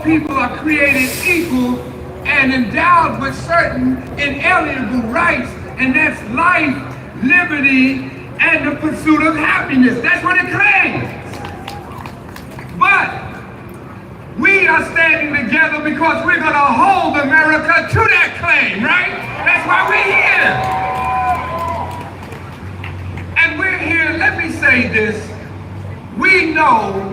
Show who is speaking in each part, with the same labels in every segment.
Speaker 1: people are created equal and endowed with certain inalienable rights, and that's life, liberty, and the pursuit of happiness. That's what it claims. But we are standing together because we're going to hold America to that claim, right? That's why we're here. And we're here, let me say this, we know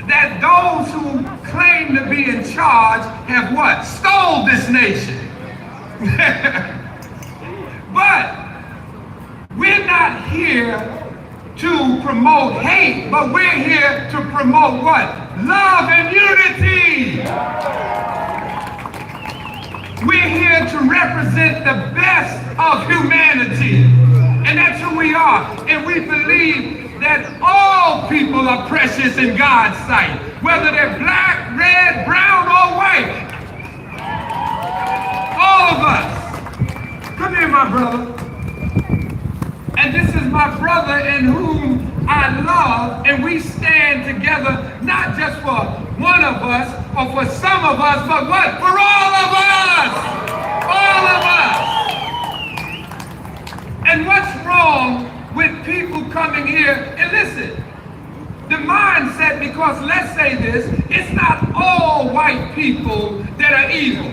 Speaker 1: that those who claim to be in charge have what? Stole this nation. But we're not here to promote hate, but we're here to promote what? Love and unity. We're here to represent the best of humanity. And that's who we are. And we believe that all people are precious in God's sight, whether they're black, red, brown, or white. All of us. Come here, my brother. And this is my brother in whom I love, and we stand together not just for one of us or for some of us, but what? For all of us! All of us! And what's wrong with people coming here? And listen, the mindset, because let's say this, it's not all white people that are evil.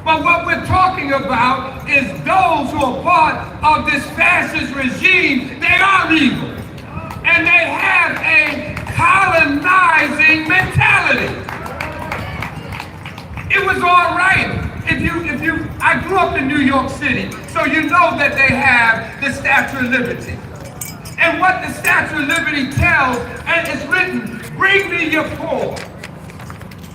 Speaker 1: But what we're talking about is those who are part of this fascist regime. They are evil. And they have a colonizing mentality. It was all right. I grew up in New York City, so you know that they have the Statue of Liberty. And what the Statue of Liberty tells, and it's written, bring me your poor.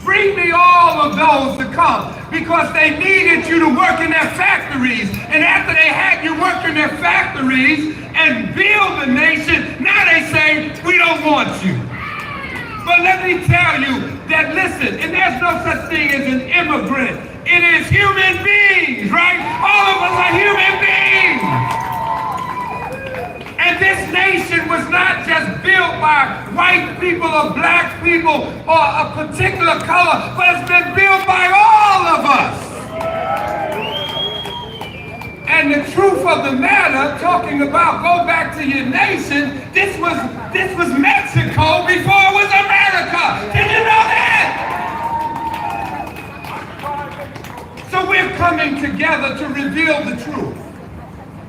Speaker 1: Bring me all of those to come, because they needed you to work in their factories. And after they had you work in their factories and build the nation, now they say, we don't want you. But let me tell you that, listen, and there's no such thing as an immigrant. It is human beings, right? All of us are human beings. And this nation was not just built by white people or black people or a particular color, but it's been built by all of us. And the truth of the matter, talking about go back to your nation, this was Mexico before it was America. Did you know that? So we're coming together to reveal the truth.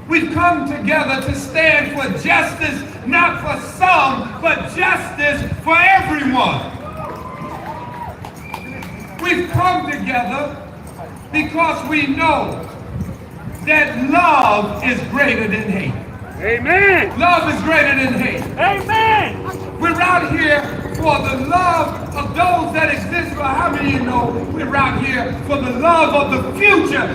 Speaker 1: We've come together to stand for justice, not for some, but justice for everyone. We've come together because we know that love is greater than hate.
Speaker 2: Amen.
Speaker 1: Love is greater than hate.
Speaker 2: Amen.
Speaker 1: We're out here for the love of those that exist. For how many of you know we're out here for the love of the future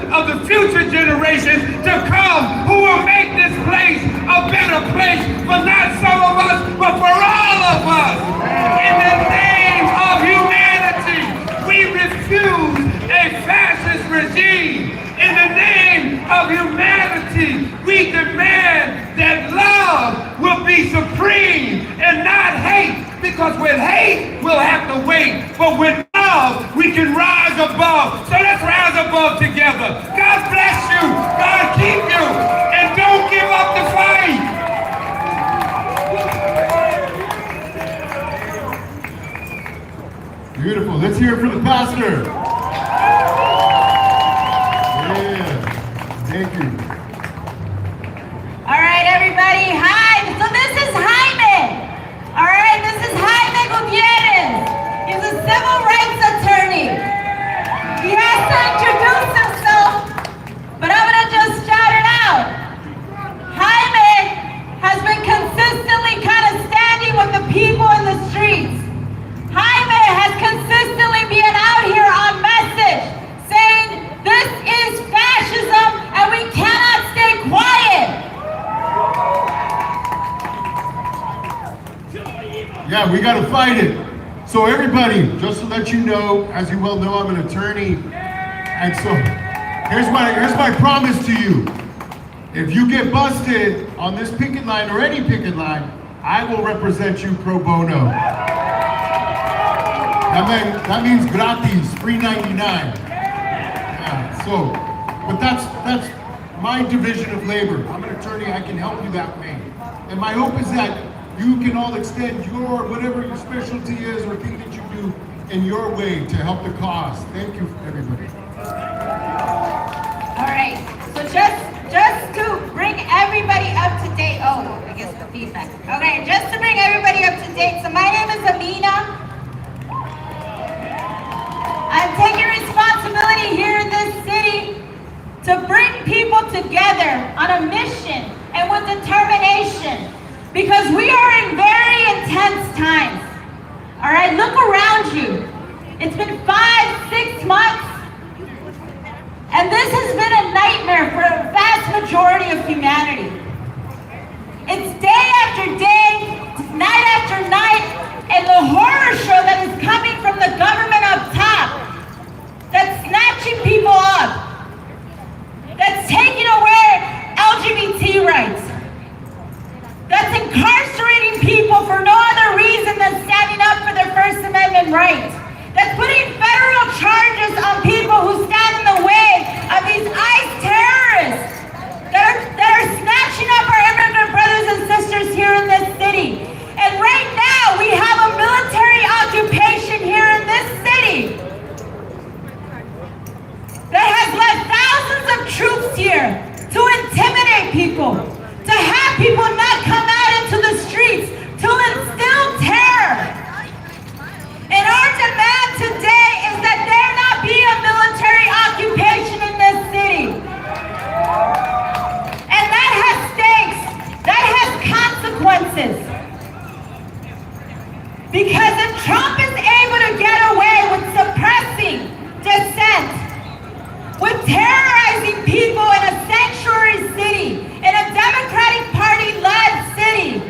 Speaker 1: generations to come, who will make this place a better place for not some of us, but for all of us. In the name of humanity, we refuse a fascist regime. In the name of humanity, we demand that love will be supreme and not hate. Because with hate, we'll have to wait. But with love, we can rise above. So let's rise above together. God bless you. God keep you. And don't give up the fight.
Speaker 3: Beautiful. Let's hear it for the pastor. Thank you.
Speaker 4: All right, everybody. Hi. So this is Jaime. All right, this is Jaime Gutierrez. He's a civil rights attorney. He has to introduce himself, but I'm going to just shout it out. Jaime has been consistently kind of standing with the people in the streets. Jaime has consistently been out here on message, saying this is fascism and we cannot stay quiet.
Speaker 3: Yeah, we got to fight it. So everybody, just to let you know, as you well know, I'm an attorney. And so here's my promise to you. If you get busted on this picket line or any picket line, I will represent you pro bono. That means gratis, free 99. Yeah, so, but that's my division of labor. I'm an attorney, I can help you that way. And my hope is that you can all extend your, whatever your specialty is or thing that you do in your way to help the cause. Thank you, everybody.
Speaker 4: All right, so just to bring everybody up to date. Oh, I guess the feedback. Okay, just to bring everybody up to date. So my name is Amina. I'm taking responsibility here in this city to bring people together on a mission and with determination, because we are in very intense times. All right, look around you. It's been 5-6 months, and this has been a nightmare for a vast majority of humanity. It's day after day, night after night, and the horror show that is coming from the government up top, that's snatching people up, that's taking away LGBT rights, that's incarcerating people for no other reason than standing up for their First Amendment rights, that's putting federal charges on people who stand in the way of these ICE terrorists that are snatching up our immigrant brothers and sisters here in this city. And right now, we have a military occupation here in this city that has led thousands of troops here to intimidate people, to have people not come out into the streets, to instill terror. And our demand today is that there not be a military occupation in this city. And that has stakes, that has consequences. Because if Trump is able to get away with suppressing dissent, with terrorizing people in a sanctuary city, in a Democratic Party-led city,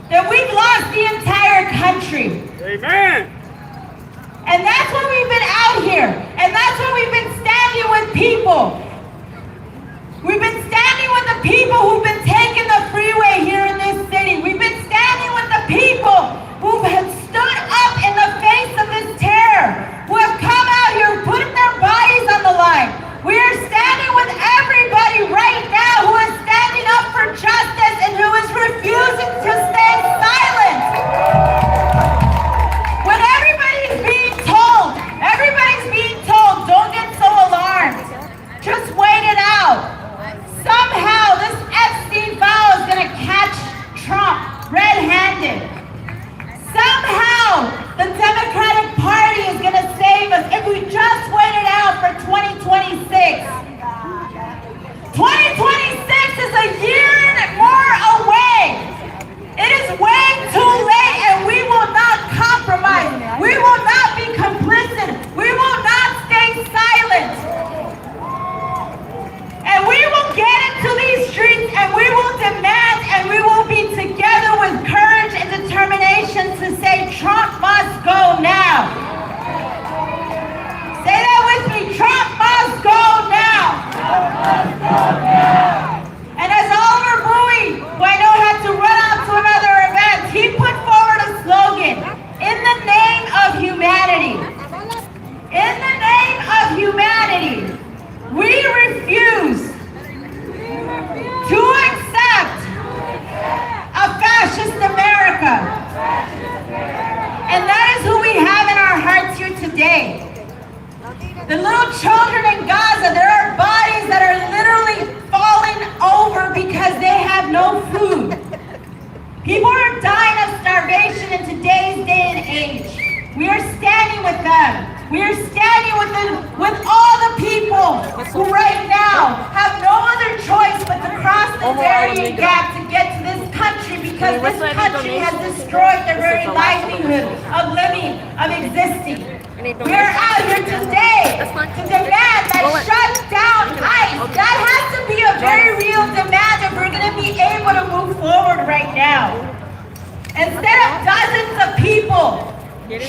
Speaker 4: then we've lost the entire country.
Speaker 2: Amen.
Speaker 4: And that's why we've been out here. And that's why we've been standing with people. We've been standing with the people who've been taking the freeway here in this city. We've been standing with the people who have stood up in the face of this terror, who have come out here, put their bodies on the line. We are standing with everybody right now who is standing up for justice and who is refusing to stay silent. When everybody's being told, don't get so alarmed. Just wait it out. Somehow this Epstein file is going to catch Trump red-handed. Somehow the Democratic Party is going to save us if we just wait it out for 2026. 2026 is a year and more away. It is way too late, and we will not compromise. We will not be complicit. We will not stay silent. And we will get into these streets, and we will demand, and we will be together with courage and determination to say Trump must go now. Say that with me, Trump must go now. Trump must go now. And as Oliver Bowie, who I know had to run out to another event, he put forward a slogan, in the name of humanity. In the name of humanity, we refuse to accept a fascist America. And that is who we have in our hearts here today. The little children in Gaza, there are bodies that are literally falling over because they have no food. People are dying of starvation in today's day and age. We are standing with them. We are standing with all the people who right now have no other choice but to cross the Darien Gap to get to this country, because this country has destroyed their very livelihood of living, of existing. We are out here today to demand that shut down ICE. That has to be a very real demand if we're going to be able to move forward right now. Instead of dozens of people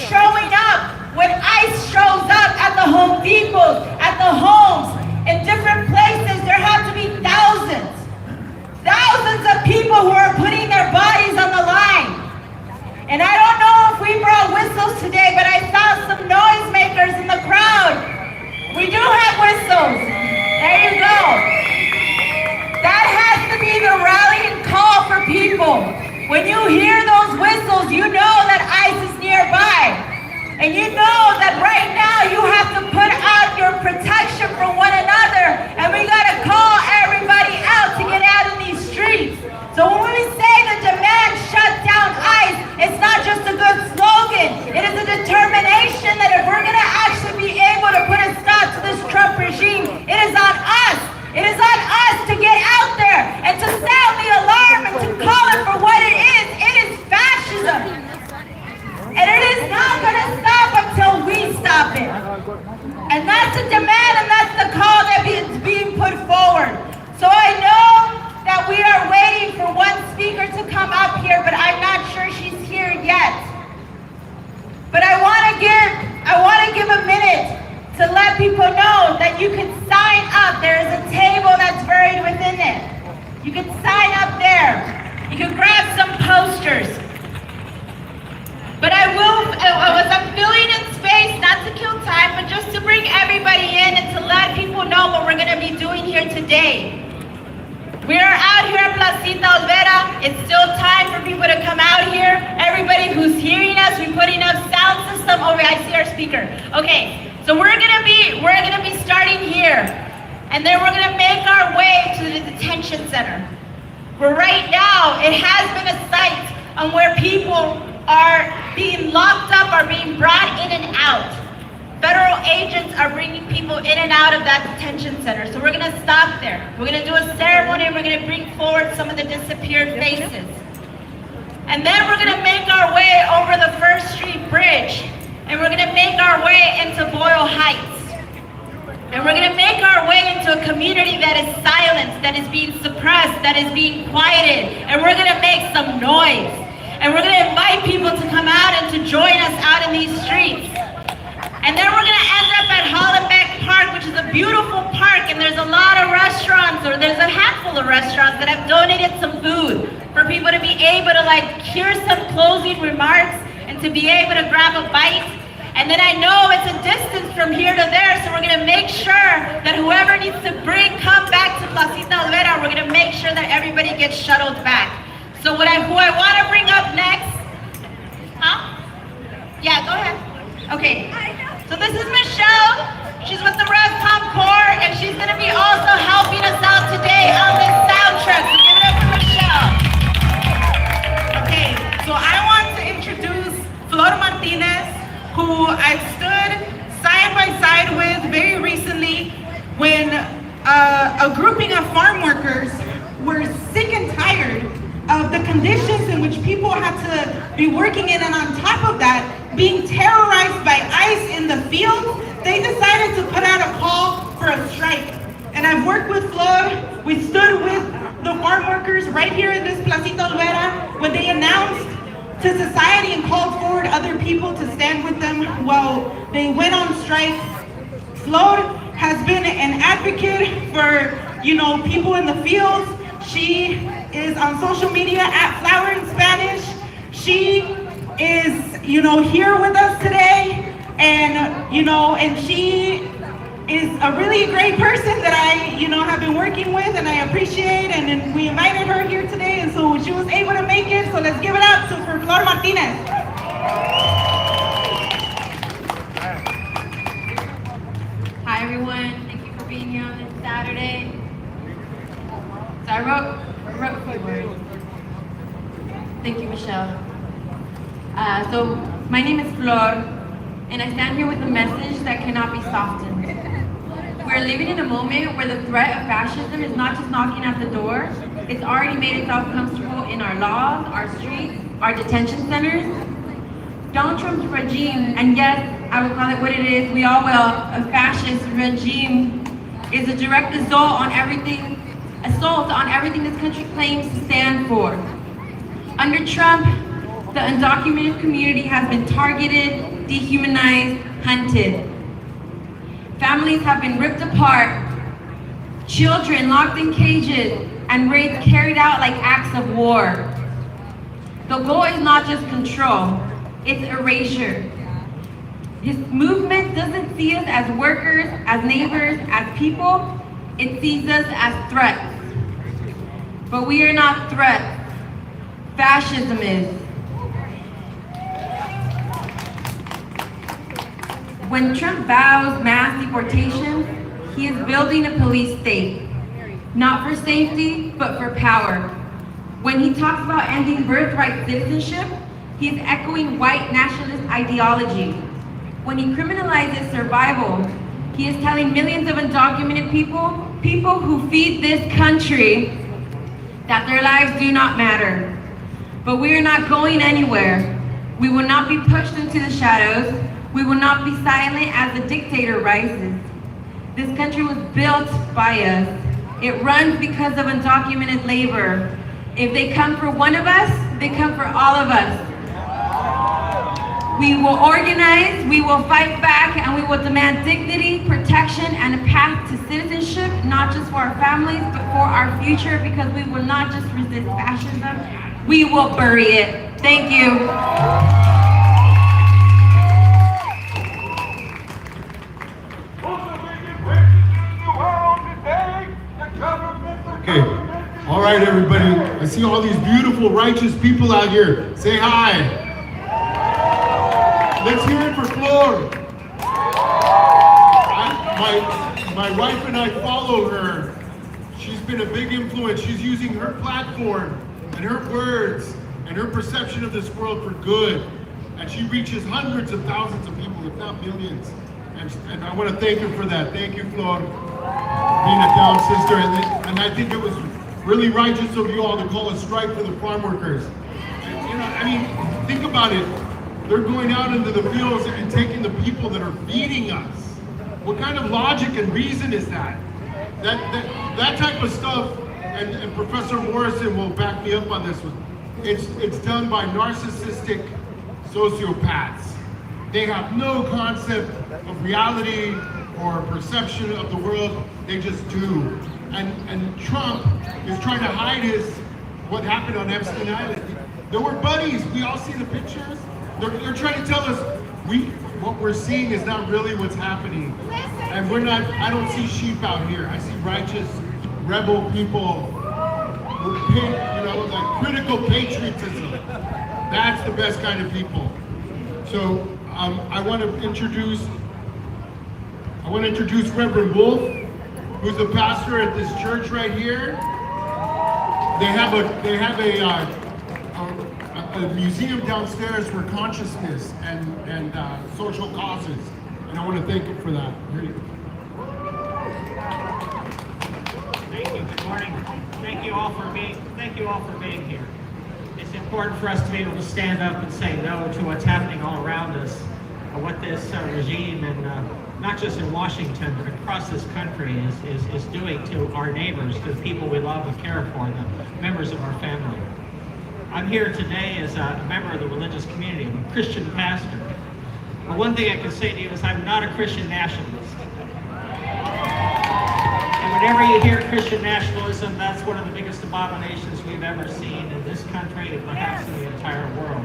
Speaker 4: showing up when ICE shows up at the Home Depots, at the homes, in different places, there have to be thousands of people who are putting their bodies on the line. And I don't know if we brought brought whistles today, but I saw some noisemakers in the crowd. We do have whistles. There you go. That has to be the rallying call for people. When you hear those whistles, you know that ICE is nearby. And you know that right now you have to put out your protection for one another. And we gotta call everybody out to get out in these streets. So when we say the demand shut down ICE, it's not just a good slogan. It is a determination that if we're gonna actually be able to put a stop to this Trump regime, it is on us. It is on us to get out there and to sound the alarm and to call it for what it is. It is fascism. And it is not going to stop until we stop it. And that's the demand and that's the call that is being put forward. So I know that we are waiting for one speaker to come up here, but I'm not sure she's here yet. But I want to give a minute to let people know that you can sign up. There is a table that's buried within it. You can sign up there. You can grab some posters. But as I'm filling in space, not to kill time, but just to bring everybody in and to let people know what we're going to be doing here today. We are out here at Placita, Olvera. It's still time for people to come out here. Everybody who's hearing us, we're putting up sound system over. I see our speaker. Okay, so we're gonna be starting here, and then we're gonna make our way to the detention center. For right now, it has been a site on where people are being locked up, are being brought in and out. Federal agents are bringing people in and out of that detention center. So we're gonna stop there. We're gonna do a ceremony and we're gonna bring forward some of the disappeared faces. And then we're gonna make our way over the First Street Bridge and we're gonna make our way into Boyle Heights. And we're gonna make our way into a community that is silenced, that is being suppressed, that is being quieted. And we're gonna make some noise. And we're gonna invite people to come out and to join us out in these streets. And then we're gonna end up at Hollenbeck Park, which is a beautiful park, and there's a lot of restaurants, or there's a handful of restaurants that have donated some food for people to be able to hear some closing remarks and to be able to grab a bite. And then I know it's a distance from here to there, so we're gonna make sure that whoever needs to come back to Placita Olvera, we're gonna make sure that everybody gets shuttled back. So who I wanna bring up next, Yeah, go ahead. Okay. So this is Michelle. She's with the RevCom Corps, and she's going to be also helping us out today on this soundtrack. So give it up for Michelle.
Speaker 5: Okay, so I want to introduce Flor Martinez, who I stood side by side with very recently when a grouping of farm workers were sick and tired of the conditions in which people had to be working in, and on top of that, being terrorized by ICE in the field. They decided to put out a call for a strike. And I've worked with Flor. We stood with the farm workers right here in this Placita Olvera when they announced to society and called forward other people to stand with them while they went on strike. Flor has been an advocate for, people in the fields. She is on social media at Flower in Spanish. She is, here with us today, and, and she is a really great person that I, have been working with and I appreciate, and we invited her here today, and so she was able to make it, so let's give it up for Flor Martinez.
Speaker 6: Hi everyone, thank you for being here on this Saturday. So I wrote a few words. Thank you, Michelle. So my name is Flor, and I stand here with a message that cannot be softened. We're living in a moment where the threat of fascism is not just knocking at the door, it's already made itself comfortable in our laws, our streets, our detention centers. Donald Trump's regime, and yes, I will call it what it is, we all will, a fascist regime, is a direct assault on everything this country claims to stand for. Under Trump, the undocumented community has been targeted, dehumanized, hunted. Families have been ripped apart, children locked in cages, and raids carried out like acts of war. The goal is not just control, it's erasure. His movement doesn't see us as workers, as neighbors, as people. It sees us as threats. But we are not threats. Fascism is. When Trump vows mass deportation, he is building a police state. Not for safety, but for power. When he talks about ending birthright citizenship, he is echoing white nationalist ideology. When he criminalizes survival, he is telling millions of undocumented people who feed this country, that their lives do not matter. But we are not going anywhere. We will not be pushed into the shadows. We will not be silent as the dictator rises. This country was built by us. It runs because of undocumented labor. If they come for one of us, they come for all of us. We will organize, we will fight back, and we will demand dignity, protection, and a path to citizenship, not just for our families, but for our future, because we will not just resist fascism, we will bury it. Thank you.
Speaker 3: Okay, all right, everybody. I see all these beautiful, righteous people out here. Say hi. Let's hear it for Flor. My wife and I follow her. She's been a big influence. She's using her platform and her words and her perception of this world for good. And she reaches hundreds of thousands of people, if not millions. And I want to thank her for that. Thank you, Flor, being a down sister. And I think it was really righteous of you all to call a strike for the farm workers. And, you know, I mean, think about it. They're going out into the fields and taking the people that are feeding us. What kind of logic and reason is that? That type of stuff, and Professor Morrison will back me up on this one, it's done by narcissistic sociopaths. They have no concept of reality or perception of the world, they just do. And Trump is trying to hide what happened on Epstein Island. There were buddies, we all see the pictures. They're trying to tell us what we're seeing is not really what's happening. And I don't see sheep out here. I see righteous, rebel people with like critical patriotism. That's the best kind of people. So I want to introduce Reverend Wolf, who's the pastor at this church right here. They have a museum downstairs for consciousness and social causes, and I want to thank you for that. Here you go.
Speaker 7: Thank you. Good morning. Thank you all for being here. It's important for us to be able to stand up and say no to what's happening all around us, what this regime and not just in Washington but across this country is doing to our neighbors, to the people we love and care for, the members of our family. I'm here today as a member of the religious community, I'm a Christian pastor. But one thing I can say to you is I'm not a Christian nationalist. And whenever you hear Christian nationalism, that's one of the biggest abominations we've ever seen in this country and perhaps in the entire world.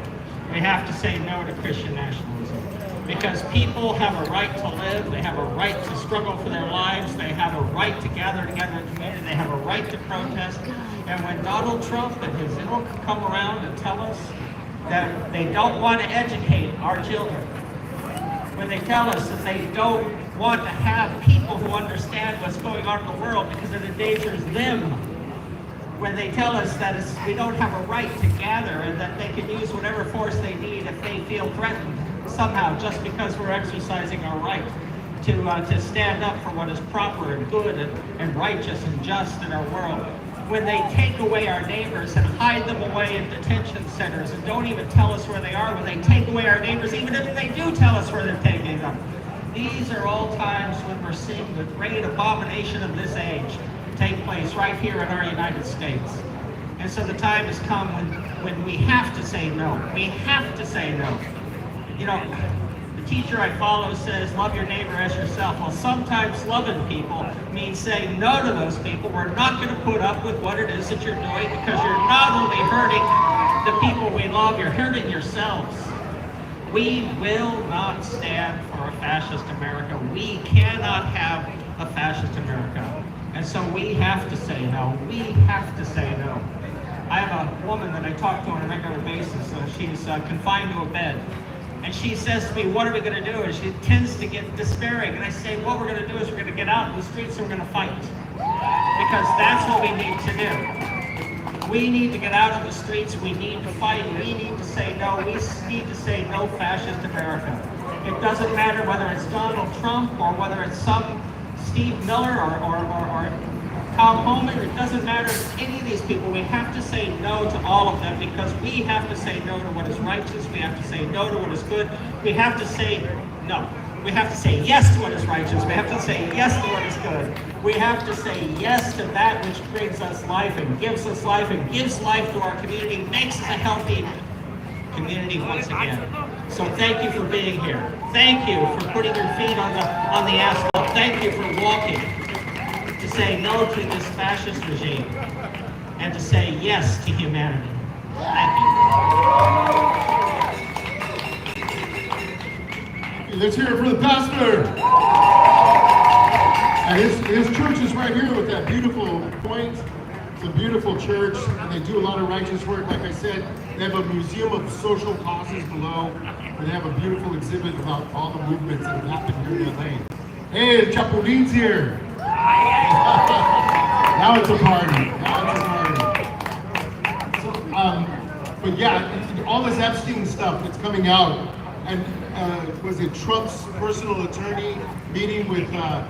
Speaker 7: We have to say no to Christian nationalism. Because people have a right to live, they have a right to struggle for their lives, they have a right to gather together in community, they have a right to protest. And when Donald Trump and his ilk come around and tell us that they don't want to educate our children, when they tell us that they don't want to have people who understand what's going on in the world because it endangers them, when they tell us that we don't have a right to gather and that they can use whatever force they need if they feel threatened somehow just because we're exercising our right to stand up for what is proper and good and righteous and just in our world. When they take away our neighbors and hide them away in detention centers and don't even tell us where they are, when they take away our neighbors, even if they do tell us where they're taking them. These are all times when we're seeing the great abomination of this age take place right here in our United States. And so the time has come when we have to say no. We have to say no. You know, the teacher I follow says, love your neighbor as yourself. Well, sometimes loving people means saying no to those people. We're not going to put up with what it is that you're doing because you're not only hurting the people we love, you're hurting yourselves. We will not stand for a fascist America. We cannot have a fascist America. And so we have to say no. We have to say no. I have a woman that I talk to on a regular basis. She's confined to a bed. And she says to me, what are we going to do? And she tends to get despairing. And I say, what we're going to do is we're going to get out in the streets and we're going to fight. Because that's what we need to do. We need to get out on the streets. We need to fight. We need to say no. We need to say no fascist America. It doesn't matter whether it's Donald Trump or whether it's some Steve Miller or Tom Homan. It doesn't matter any of these people. We have to say no to all of them because we have to say no to what is righteous. We have to say no to what is good. We have to say no. We have to say yes to what is righteous. We have to say yes to what is good. We have to say yes to that which brings us life and gives us life and gives life to our community, makes us a healthy community once again. So thank you for being here. Thank you for putting your feet on the asphalt. Thank you for walking to say no to this fascist regime and to say yes to humanity. Thank you.
Speaker 3: Let's hear it for the pastor. And his church is right here with that beautiful point. It's a beautiful church, and they do a lot of righteous work. Like I said, they have a museum of social causes below, and they have a beautiful exhibit about all the movements that have happened here in LA. Hey, the Chapulin's here. Now it's a party. But yeah, all this Epstein stuff that's coming out, and was it Trump's personal attorney meeting with the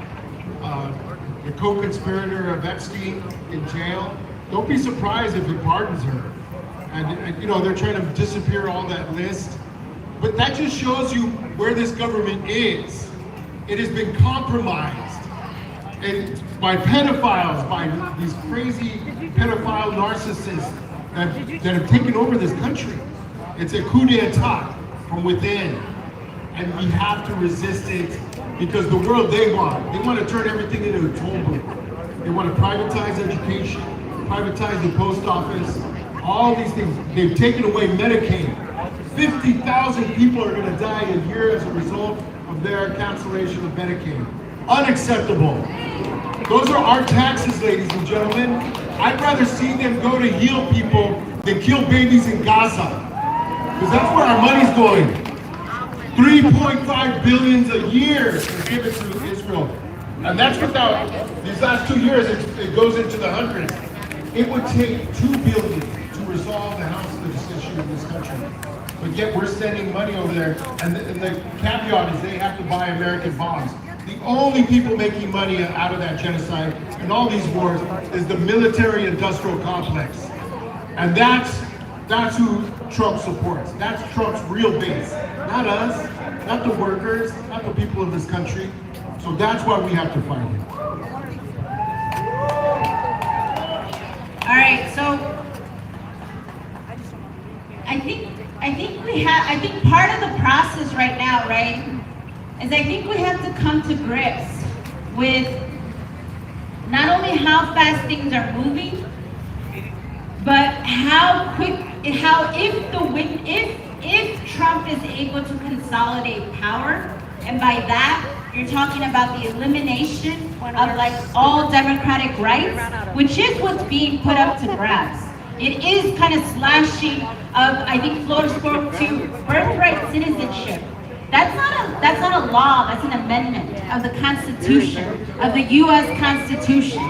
Speaker 3: co-conspirator of Epstein in jail? Don't be surprised if he pardons her. And you know, they're trying to disappear all that list. But that just shows you where this government is. It has been compromised by pedophiles, by these crazy pedophile narcissists that have taken over this country. It's a coup d'etat from within. And we have to resist it because the world they want to turn everything into a toll booth. They want to privatize education, privatize the post office, all these things. They've taken away Medicaid. 50,000 people are going to die a year as a result of their cancellation of Medicaid. Unacceptable. Those are our taxes, ladies and gentlemen. I'd rather see them go to heal people than kill babies in Gaza. Because that's where our money's going. 3.5 billion a year is given to Israel. And that's without, these last 2 years, it goes into the hundreds. It would take 2 billion to resolve the houseless issue in this country. But yet we're sending money over there. And the caveat is they have to buy American bombs. The only people making money out of that genocide and all these wars is the military-industrial complex. And that's who Trump supports. That's Trump's real base. Not us, not the workers, not the people of this country. So that's why we have to fight him.
Speaker 4: All right, so I think part of the process right now, right, is I think we have to come to grips with not only how fast things are moving, but if Trump is able to consolidate power, and by that you're talking about the elimination of like all democratic rights, which is what's being put up to grabs. It is kind of slashing of, I think Florida spoke to birthright citizenship. That's not a law, that's an amendment of the Constitution, of the US Constitution.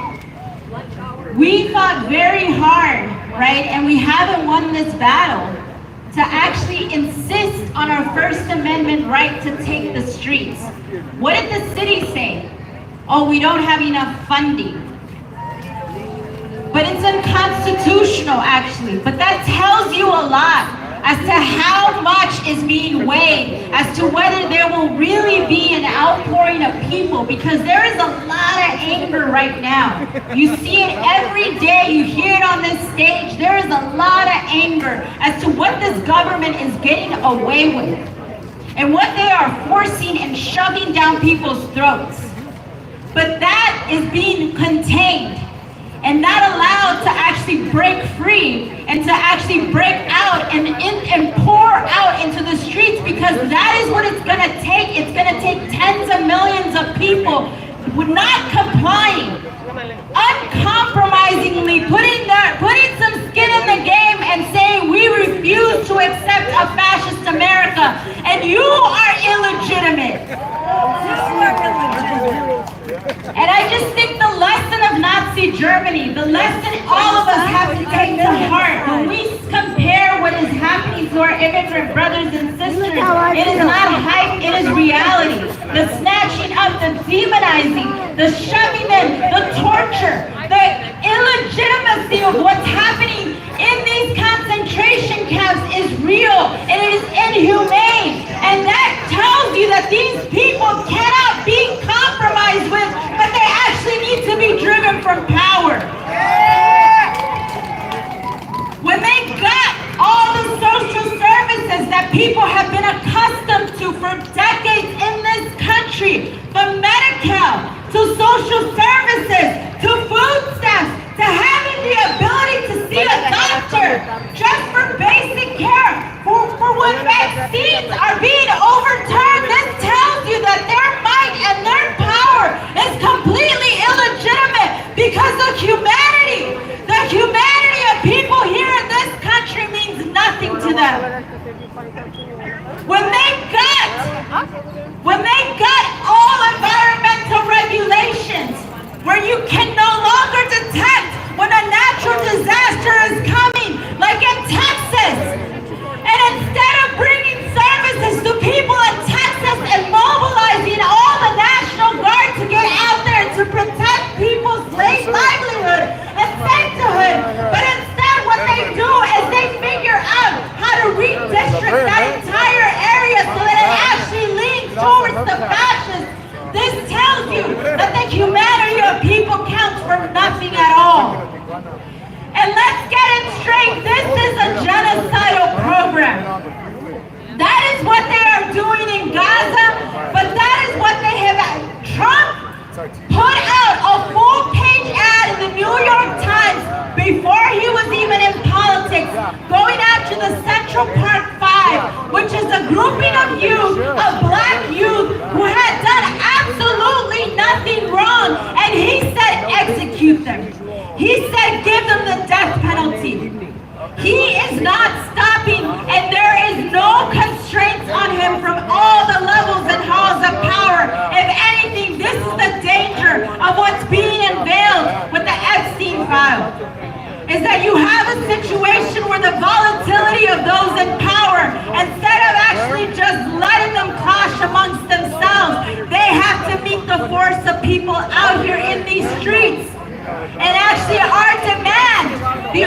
Speaker 4: We fought very hard, right, and we haven't won this battle to actually insist on our First Amendment right to take the streets. What did the city say? Oh, we don't have enough funding. But it's unconstitutional, actually. But that tells you a lot as to how much is being weighed, as to whether there will really be an outpouring of people, because there is a lot of anger right now. You see it every day, you hear it on this stage. There is a lot of anger as to what this government is getting away with and what they are forcing and shoving down people's throats. But that is being contained. and not allowed to actually break free and to actually break out and pour out into the streets, because that is what it's going to take. It's going to take tens of millions of people not complying, uncompromisingly putting some skin in the game and saying we refuse to accept a fascist America, and you are illegitimate. And I just think the lesson of Nazi Germany, the lesson all of us have to take to heart when we compare what is happening to our immigrant brothers and sisters, it is not hype, it is reality. The snatching up, the demonizing, the shoving them, the torture, the illegitimacy of what's happening in these concentration camps is real, and it is inhumane. And that tells you that these people cannot be compromised with, but they actually need to be driven from power. When they got all the social services that people have been accustomed to for decades in this country, from Medi-Cal to social services to food stamps to having the ability to see a doctor just for basic care, for when vaccines are being overturned, this tells you that their might and their power is completely illegitimate, because the humanity of people here in this country means nothing to them. When they got all environmental regulations where you can no longer detect when a natural disaster is coming, like in Texas, and instead of bringing services to people in Texas and mobilizing all the National Guard to get out there to protect people's livelihood and sanctity, but instead what they do is they figure out how to redistrict that entire area so that it actually leans towards the fascists. This tells you that the humanity of people counts for nothing at all. And let's get it straight, this is a genocidal program. That is what they are doing in Gaza, but that is what they have. Trump put out a full-page ad in the New York Times before he was even in politics, going after the Central Park Five, which is a grouping of youth, of black youth, who had done absolutely nothing wrong, and he said execute them. He said give them the death penalty. He is not stopping, and there is no constraints on him from all the levels and halls of power. If anything, this is the danger of what's being unveiled with the Epstein file, is that you have a situation where the volatility of those in power, instead of actually just letting them clash amongst themselves, they have to meet the force of people out here in these streets. And actually our demand, the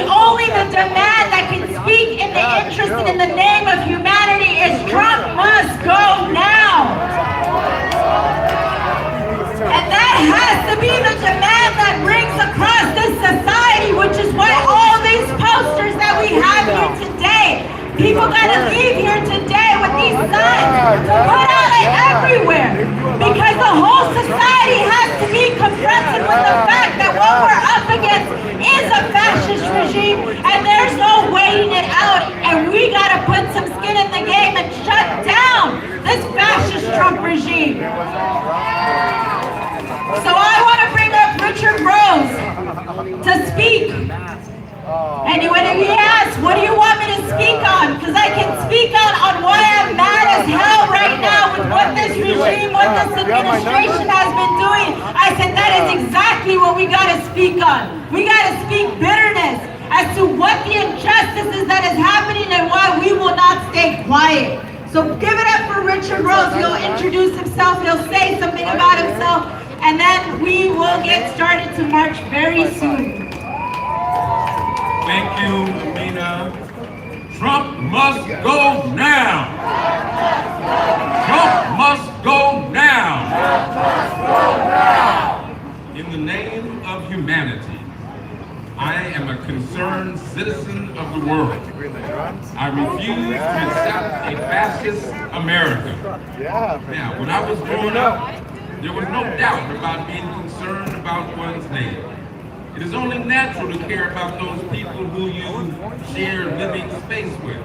Speaker 4: demand that can speak in the interest and in the name of humanity is Trump must go now. And that has to be the demand that brings across this society, which is why all these posters that we have here today, people gotta leave here today with these signs to put out it everywhere, because the whole society has to be confronted with the fact that what we're up against is a fascist regime, and there's no waiting it out, and we gotta put some skin in the game and shut down this fascist Trump regime. So I want to bring up Richard Rose to speak. And when he asks, what do you want me to speak on? Because I can speak on why I'm mad as hell right now with what this regime, what this administration has been doing. I said that is exactly what we got to speak on. We got to speak bitterness as to what the injustice is that is happening and why we will not stay quiet. So give it up for Richard Rose. He'll introduce himself. He'll say something about himself. And then we will get started to march very soon.
Speaker 1: Thank you, Amina. Trump must go now. Trump must go now. In the name of humanity, I am a concerned citizen of the world. I refuse to accept a fascist America. Now, when I was growing up, there was no doubt about being concerned about one's neighbor.
Speaker 8: It is only natural to care about those people who you share living space with.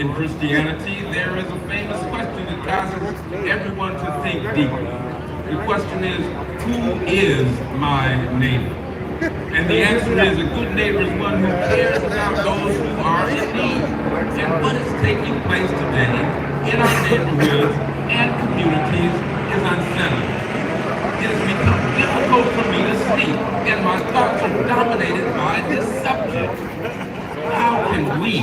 Speaker 8: In Christianity, there is a famous question that causes everyone to think deeply. The question is, who is my neighbor? And the answer is, a good neighbor is one who cares about those who are in need. And what is taking place today in our neighborhoods and communities is unsettling. It has become difficult for me to sleep, and my thoughts are dominated by this subject. How can we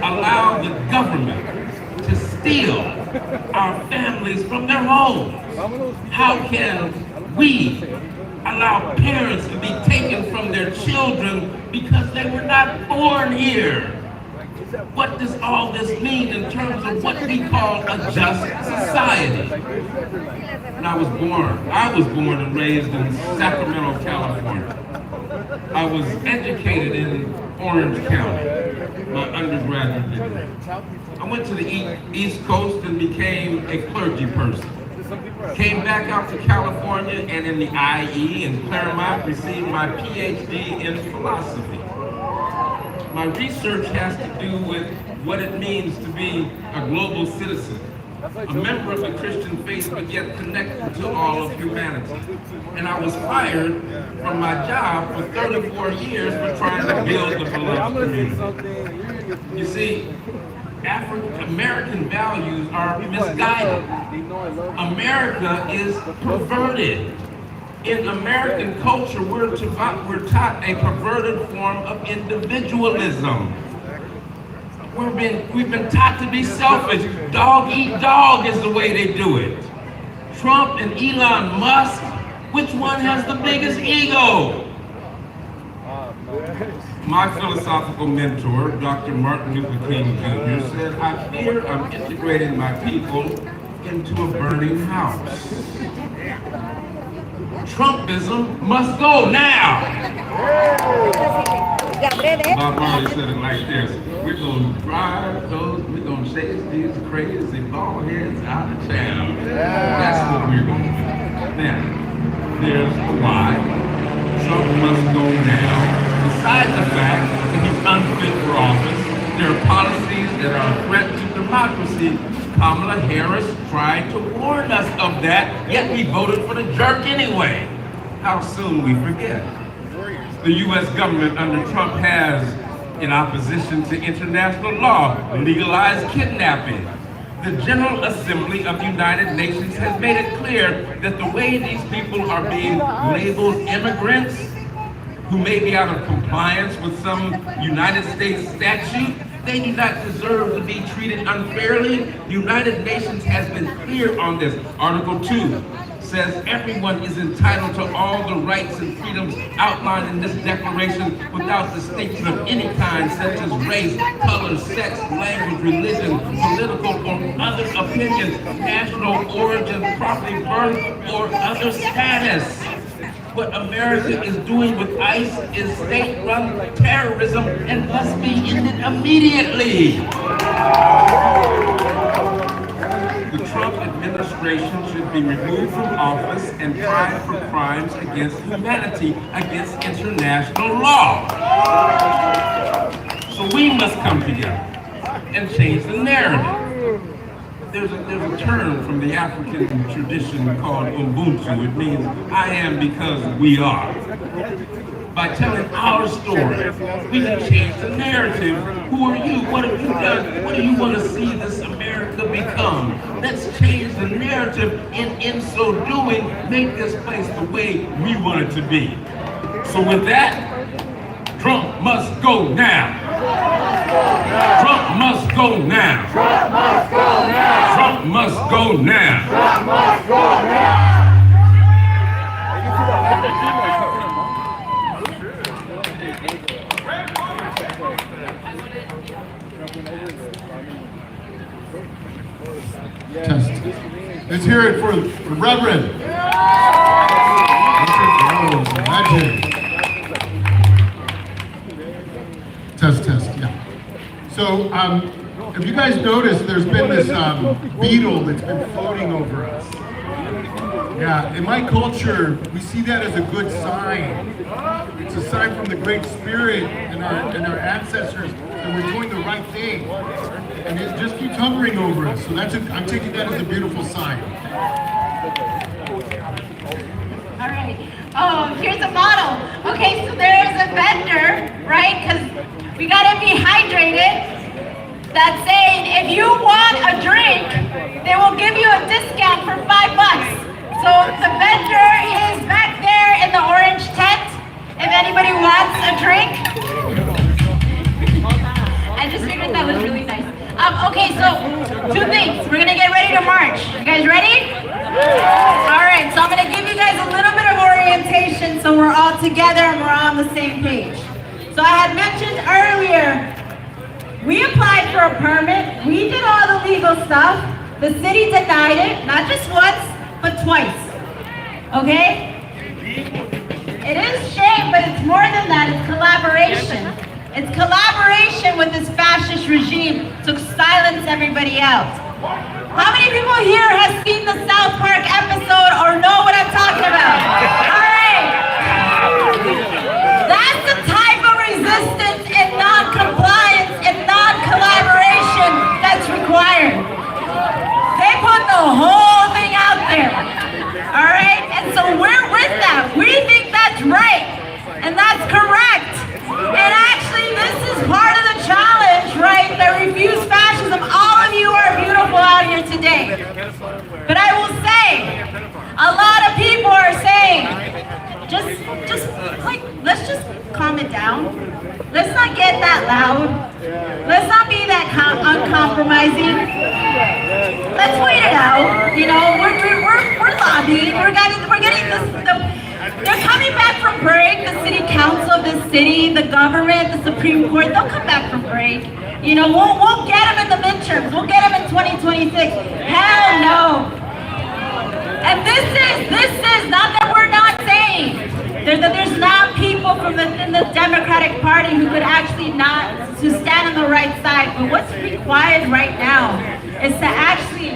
Speaker 8: allow the government to steal our families from their homes? How can we allow parents to be taken from their children because they were not born here? What does all this mean in terms of what we call a just society? When I was born and raised in Sacramento, California. I was educated in Orange County, my undergraduate degree. I went to the East Coast and became a clergy person. Came back out to California and in the IE in Claremont received my PhD in philosophy. My research has to do with what it means to be a global citizen, a member of the Christian faith, but yet connected to all of humanity. And I was fired from my job for 34 years for trying to build the beloved community. You see, American values are misguided. America is perverted. In American culture, we're taught a perverted form of individualism. We've been taught to be selfish. Dog eat dog is the way they do it. Trump and Elon Musk, which one has the biggest ego? My philosophical mentor, Dr. Martin Luther King Jr., said, I fear I'm integrating my people into a burning house. Trumpism must go now. Bob Marley said it like this: we're going to drive those, we're going to chase these crazy bald heads out of town. That's what we're going to do. Now, there's the why. Trump must go now. Besides the fact that he's unfit for office, there are policies that are a threat to democracy. Kamala Harris tried to warn us of that, yet we voted for the jerk anyway. How soon we forget. The U.S. government under Trump has, in opposition to international law, legalized kidnapping. The General Assembly of the United Nations has made it clear that the way these people are being labeled immigrants, who may be out of compliance with some United States statute, they do not deserve to be treated unfairly. The United Nations has been clear on this. Article 2 says everyone is entitled to all the rights and freedoms outlined in this declaration without distinction of any kind, such as race, color, sex, language, religion, political or other opinion, national origin, property, birth, or other status. What America is doing with ICE is state-run terrorism and must be ended immediately. The Trump administration should be removed from office and tried for crimes against humanity, against international law. So we must come together and change the narrative. There's a term from the African tradition called Ubuntu. It means I am because we are. By telling our story, we can change the narrative. Who are you? What have you done? What do you want to see this America become? Let's change the narrative and in so doing, make this place the way we want it to be. So with that, Trump must go now. Trump must go now. Trump must go now. Trump must go now. Trump must go now.
Speaker 3: Test. Let's hear it for the Reverend. Test, yeah. So, if you guys noticed, there's been this beetle that's been floating over us. Yeah, in my culture, we see that as a good sign. It's a sign from the Great Spirit and our ancestors that we're doing the right thing. And it just keeps hovering over us. So I'm taking that as a beautiful sign.
Speaker 4: All right. Oh, here's a bottle. Okay, so there's a vendor, right? Because we gotta be hydrated. That's saying if you want a drink, they will give you a discount for $5. So the vendor is back there in the orange tent. If anybody wants a drink. I just figured that was really nice. Okay, so 2 things. We're gonna get ready to march. You guys ready? All right, so I'm gonna give you guys a little bit of orientation so we're all together and we're all on the same page. So I had mentioned earlier, we applied for a permit, we did all the legal stuff, the city denied it, not just once, but twice, okay? It is shame, but it's more than that, it's collaboration. It's collaboration with this fascist regime to silence everybody else. How many people here have seen the South Park episode or know what I'm talking about? All right. That's the type of resistance and non-compliance and non-collaboration that's required. They put the whole thing out there. All right? And so we're with that. We think that's right. And that's correct. And actually, this is part of the challenge, right? That refuse fascism. All of you are beautiful out here today. But I will say, a lot of people are saying, let's just calm it down. Let's not get that loud. Let's not be that uncompromising. Let's wait it out. You know, we're lobbying. We're getting this. They're coming back from break. The city council of this city, the government, the Supreme Court. They'll come back from break. You know, we'll get them in the midterms. We'll get them in 2026. Hell no. And this is not that we're not saying there's not people in the Democratic Party who could actually not to stand on the right side. But what's required right now is to actually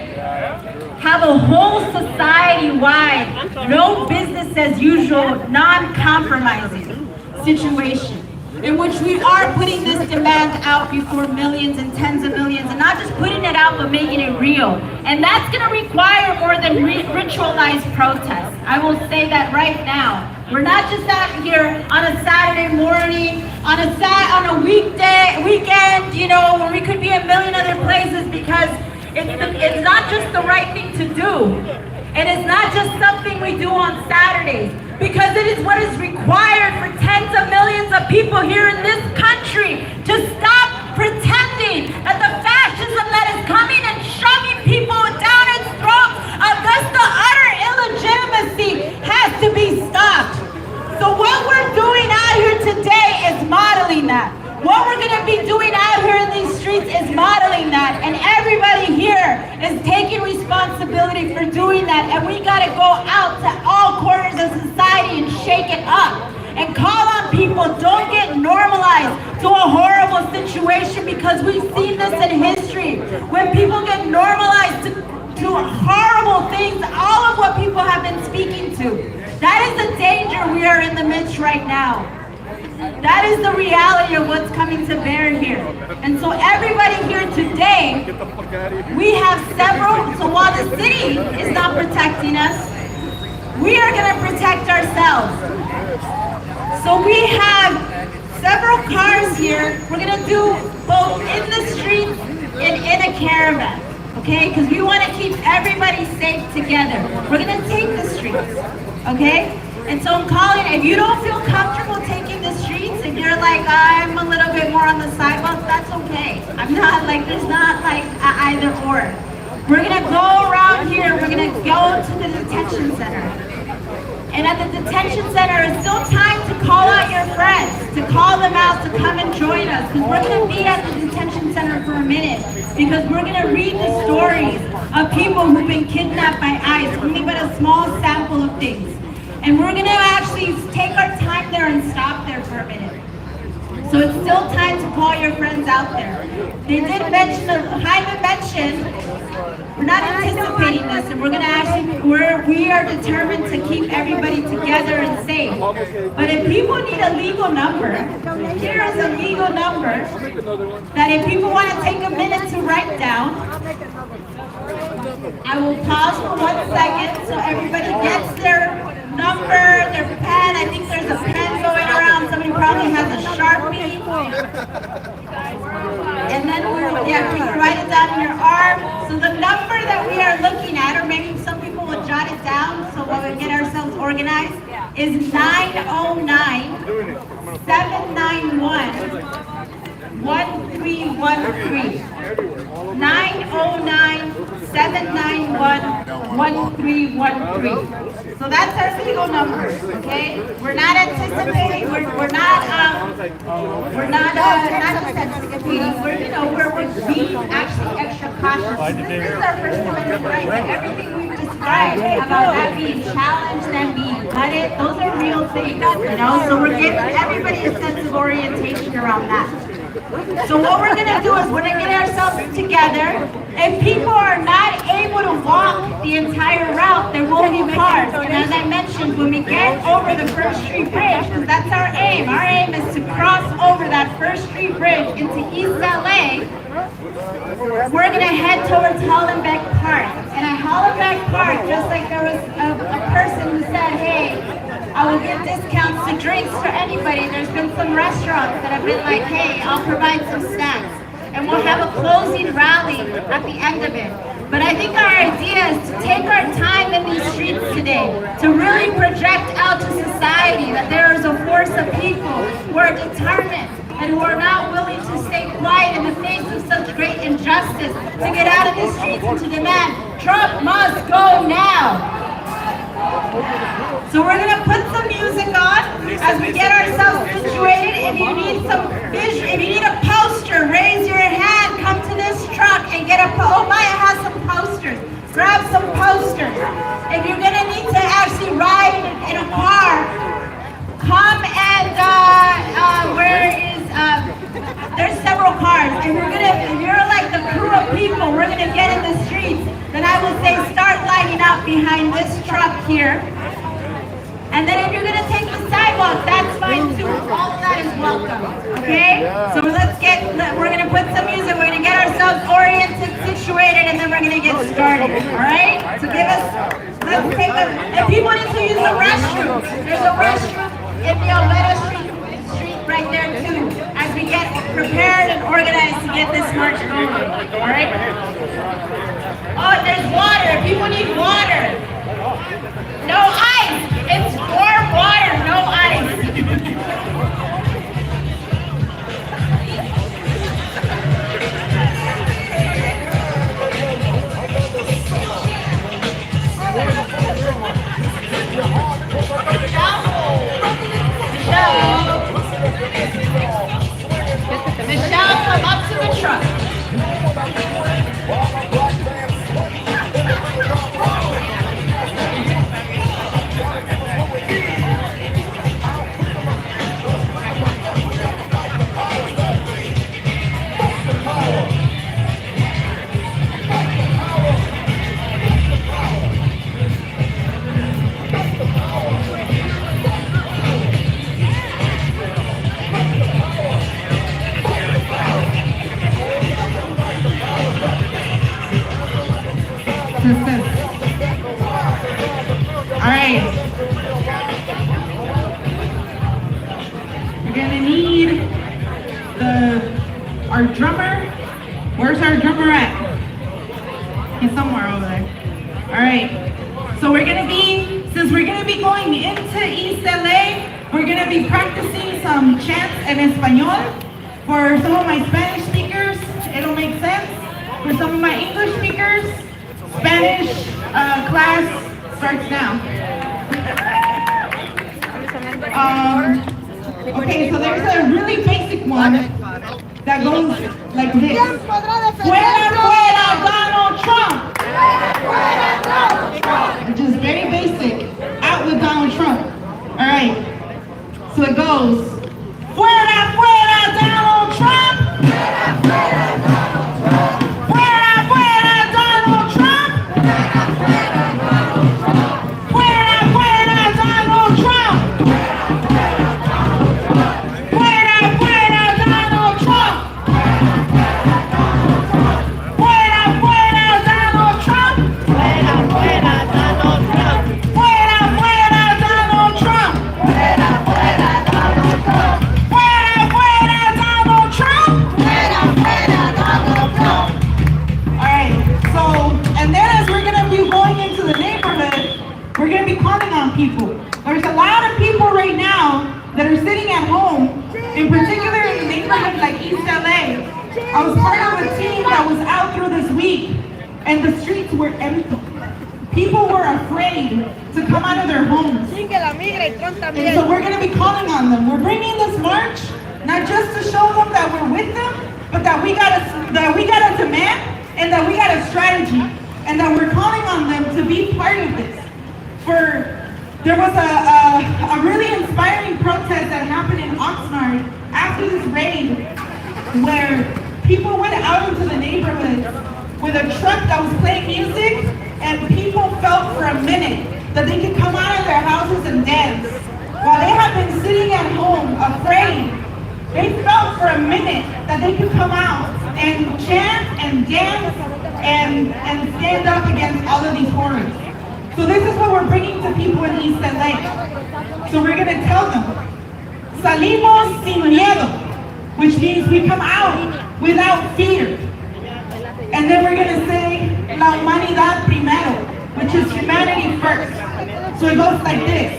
Speaker 4: have a whole society-wide, no business as usual, non-compromising situation in which we are putting this demand out before millions and tens of millions, and not just putting it out, but making it real. And that's going to require more than ritualized protests. I will say that right now. We're not just out here on a Saturday morning, on a weekend, you know, when we could be a million other places, because it's not just the right thing to do. And it's not just something we do on Saturdays, because it is what is required for tens of millions of people here in this country to stop pretending that the fascism that is coming and shoving people down its throats of just the utter illegitimacy has to be stopped. So what we're doing out here today is modeling that. What we're going to be doing out here in these streets is modeling that, and everybody here is taking responsibility for doing that, and we got to go out to all corners of society and shake it up and call on people. Don't get normalized to a horrible situation, because we've seen this in history. When people get normalized to horrible things, all of what people have been speaking to, that is the danger we are in the midst right now. That is the reality of what's coming to bear here. And so everybody here today, we have several, so while the city is not protecting us, we are going to protect ourselves. So we have several cars here. We're going to do both in the streets and in a caravan, okay? Because we want to keep everybody safe together. We're going to take the streets, okay? And so I'm calling, if you don't feel comfortable taking the streets, if you're like, I'm a little bit more on the sidewalk, that's okay. I'm not like, there's not like either or. We're gonna go around here, we're gonna go to the detention center. And at the detention center, it's still time to call out your friends, to call them out, to come and join us. Because we're gonna be at the detention center for a minute, because we're gonna read the stories of people who've been kidnapped by ICE, only but a small sample of things. And we're going to actually take our time there and stop there for a minute. So it's still time to call your friends out there. They did mention, Jaime mentioned We're not anticipating this, and we're gonna actually, we are determined to keep everybody together and safe. But if people need a legal number, here is a legal number that if people want to take a minute to write down, I will pause for 1 second so everybody gets their number, their pen. I think there's a pen going around. Somebody probably has a Sharpie. And then you can write it down in your arm. So the number that we are looking at, or maybe some people will jot it down so while we get ourselves organized, is 909-791-1313. 909-791-1313. So that's our legal number, okay? We're not anticipating, we're not anticipating, we're being actually extra cautious. This is our First Amendment right, and everything we've described about that being challenged and being gutted, those are real things, you know? So we're giving everybody a sense of orientation around that. So what we're going to do is we're going to get ourselves together. If people are not able to walk the entire route, there will be cars. And as I mentioned, when we get over the First Street Bridge, because that's our aim is to cross over that First Street Bridge into East LA, we're going to head towards Hollenbeck Park. And at Hollenbeck Park, just like there was a person who said, hey, I will give discounts to drinks for anybody. There's been some restaurants that have been like, hey, I'll provide some snacks. And we'll have a closing rally at the end of it. But I think our idea is to take our time in these streets today to really project out to society that there is a force of people who are determined and who are not willing to stay quiet in the face of such great injustice, to get out of the streets and to demand, Trump must go now. So we're going to put some music on as we get ourselves situated. If you need a poster, raise your hand, come to this truck and get a oh, Maya has some posters. Grab some posters. If you're going to need to actually ride in a car, come and there's several cars. And if you're like the crew of people, we're going to get in the streets. Then I would say start lining up behind this truck here. And then if you're going to take the sidewalk, that's fine too. All of that is welcome. Okay? So we're going to put some music. We're going to get ourselves oriented, situated, and then we're going to get started. All right? So if people need to use the restroom, there's a restroom in the Olvera Street right there too, as we get prepared and organized to get this march going. All right? Oh, there's water. People need water. No ice. It's warm water, no ice. Michelle, come up to the truck. Alright. We're gonna need our drummer. Where's our drummer at? He's somewhere over there. Alright. So since we're gonna be going into East LA, we're gonna be practicing some chants en español. For some of my Spanish speakers, it'll make sense. For some of my English speakers, Spanish class starts now. Okay, so there's a really basic one that goes like this. Fuera, fuera, Donald Trump! Which is very basic. Out with Donald Trump. Alright. So it goes. Fuera, fuera, Donald Trump! Fuera, fuera, Donald Trump!
Speaker 5: people. There's a lot of people right now that are sitting at home, in particular in the neighborhood like East LA. I was part of a team that was out through this week, and the streets were empty. People were afraid to come out of their homes. And so we're going to be calling on them. We're bringing this march, not just to show them that we're with them, but that we got a demand and that we got a strategy, and that we're calling on them to be part of this. There was a really inspiring protest that happened in Oxnard after this raid, where people went out into the neighborhood with a truck that was playing music, and people felt for a minute that they could come out of their houses and dance. While they have been sitting at home afraid, they felt for a minute that they could come out and chant and dance and stand up against all of these horrors. So this is what we're bringing to people in East LA. So we're going to tell them, salimos sin miedo, which means we come out without fear. And then we're going to say, la humanidad primero, which is humanity first. So it goes like this.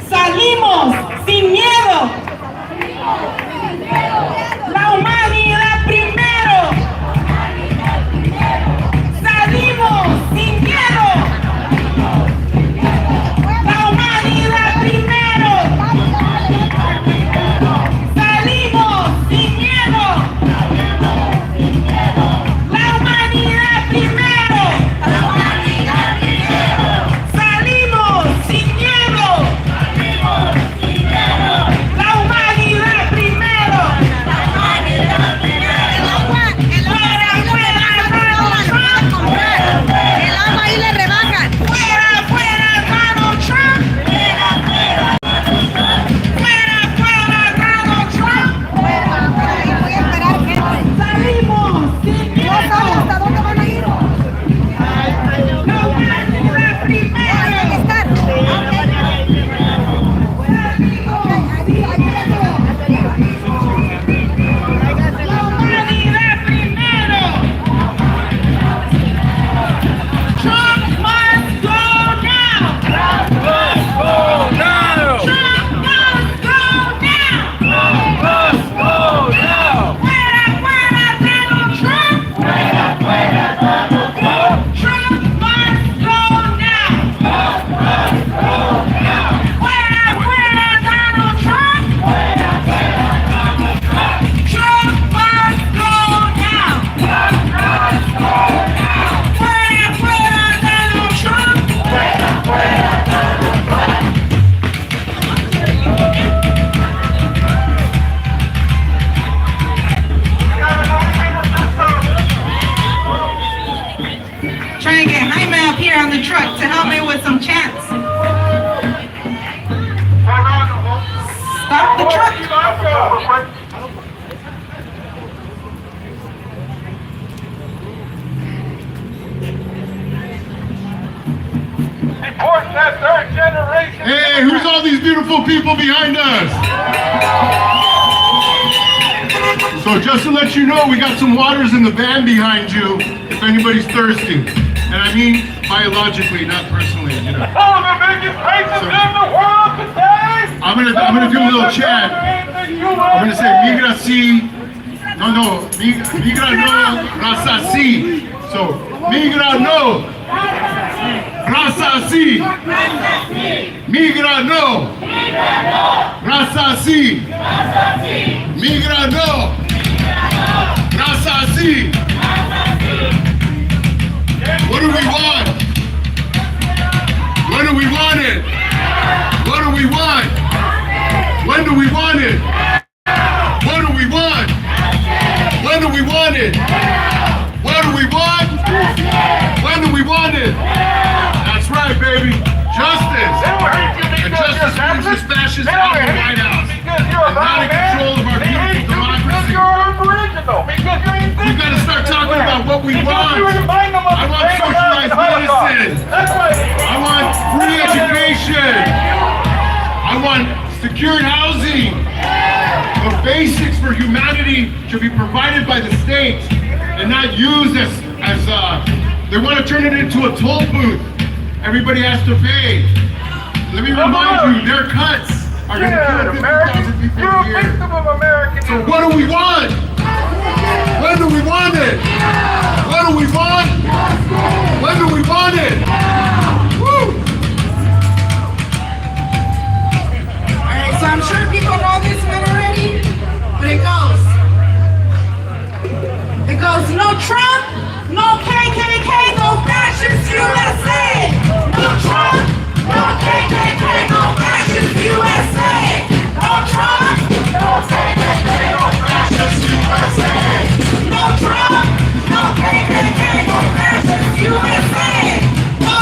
Speaker 5: Salimos sin miedo. La humanidad primero. Salimos sin miedo. La humanidad primero. Salimos sin miedo. La humanidad primero. Salimos sin miedo. La humanidad primero.
Speaker 4: El agua ahí le rebajan.
Speaker 5: Fuera, fuera, Donald Trump. Fuera, fuera, Donald Trump.
Speaker 4: Voy a esperar gente.
Speaker 5: Salimos sin miedo.
Speaker 4: No saben hasta dónde van a ir.
Speaker 5: La humanidad primero.
Speaker 4: Hay que estar.
Speaker 5: La humanidad primero. Trump must go now. Trump must go now. Trump must go now. Fuera, fuera, Donald Trump. Fuera, fuera, Donald Trump. Trump must go now. Trump must go now. Fuera, fuera, Donald Trump. Fuera, fuera, Donald Trump. Trump must go now. Trump must go now. Fuera, fuera, Donald Trump. Fuera, fuera, Donald Trump. Trying to get Jaime up here on the truck to help me with some chants. Stop the truck.
Speaker 1: Support that third generation.
Speaker 3: Hey, who's all these beautiful people behind us? So just to let you know, we got some waters in the van behind you, if anybody's thirsty. And I mean biologically, not personally, you know.
Speaker 1: One of the biggest races in the world today.
Speaker 3: I'm gonna do a little chant. I'm gonna say migra si. No, migra no, raza si. So migra no, raza si. Migra no, raza si. Migra no, raza si. What do we want? When do we want it? What do we want? When do we want it? What do we want? When do we want it? What do we want? When do we want it? That's right, baby. Justice. And justice brings this fascist out of the White House. And not in control of our beautiful democracy. We've got to start talking about what we want. I want socialized medicine. I want free education. I want secured housing. The basics for humanity should be provided by the state and not used as they want to turn it into a toll booth. Everybody has to pay. let me remind you, their cuts are going to kill 50,000 people
Speaker 1: You're
Speaker 3: a
Speaker 1: a
Speaker 3: year.
Speaker 1: victim of American.
Speaker 3: So what do we want? When do we want it? What do we want? When do we want it? Woo!
Speaker 5: Alright, so I'm sure people know this one already, but it goes. It goes, no Trump, no KKK, no fascist USA. No Trump, no KKK, no fascist USA. No Trump, no KKK, no fascist USA. No Trump, no KKK, no fascist USA. No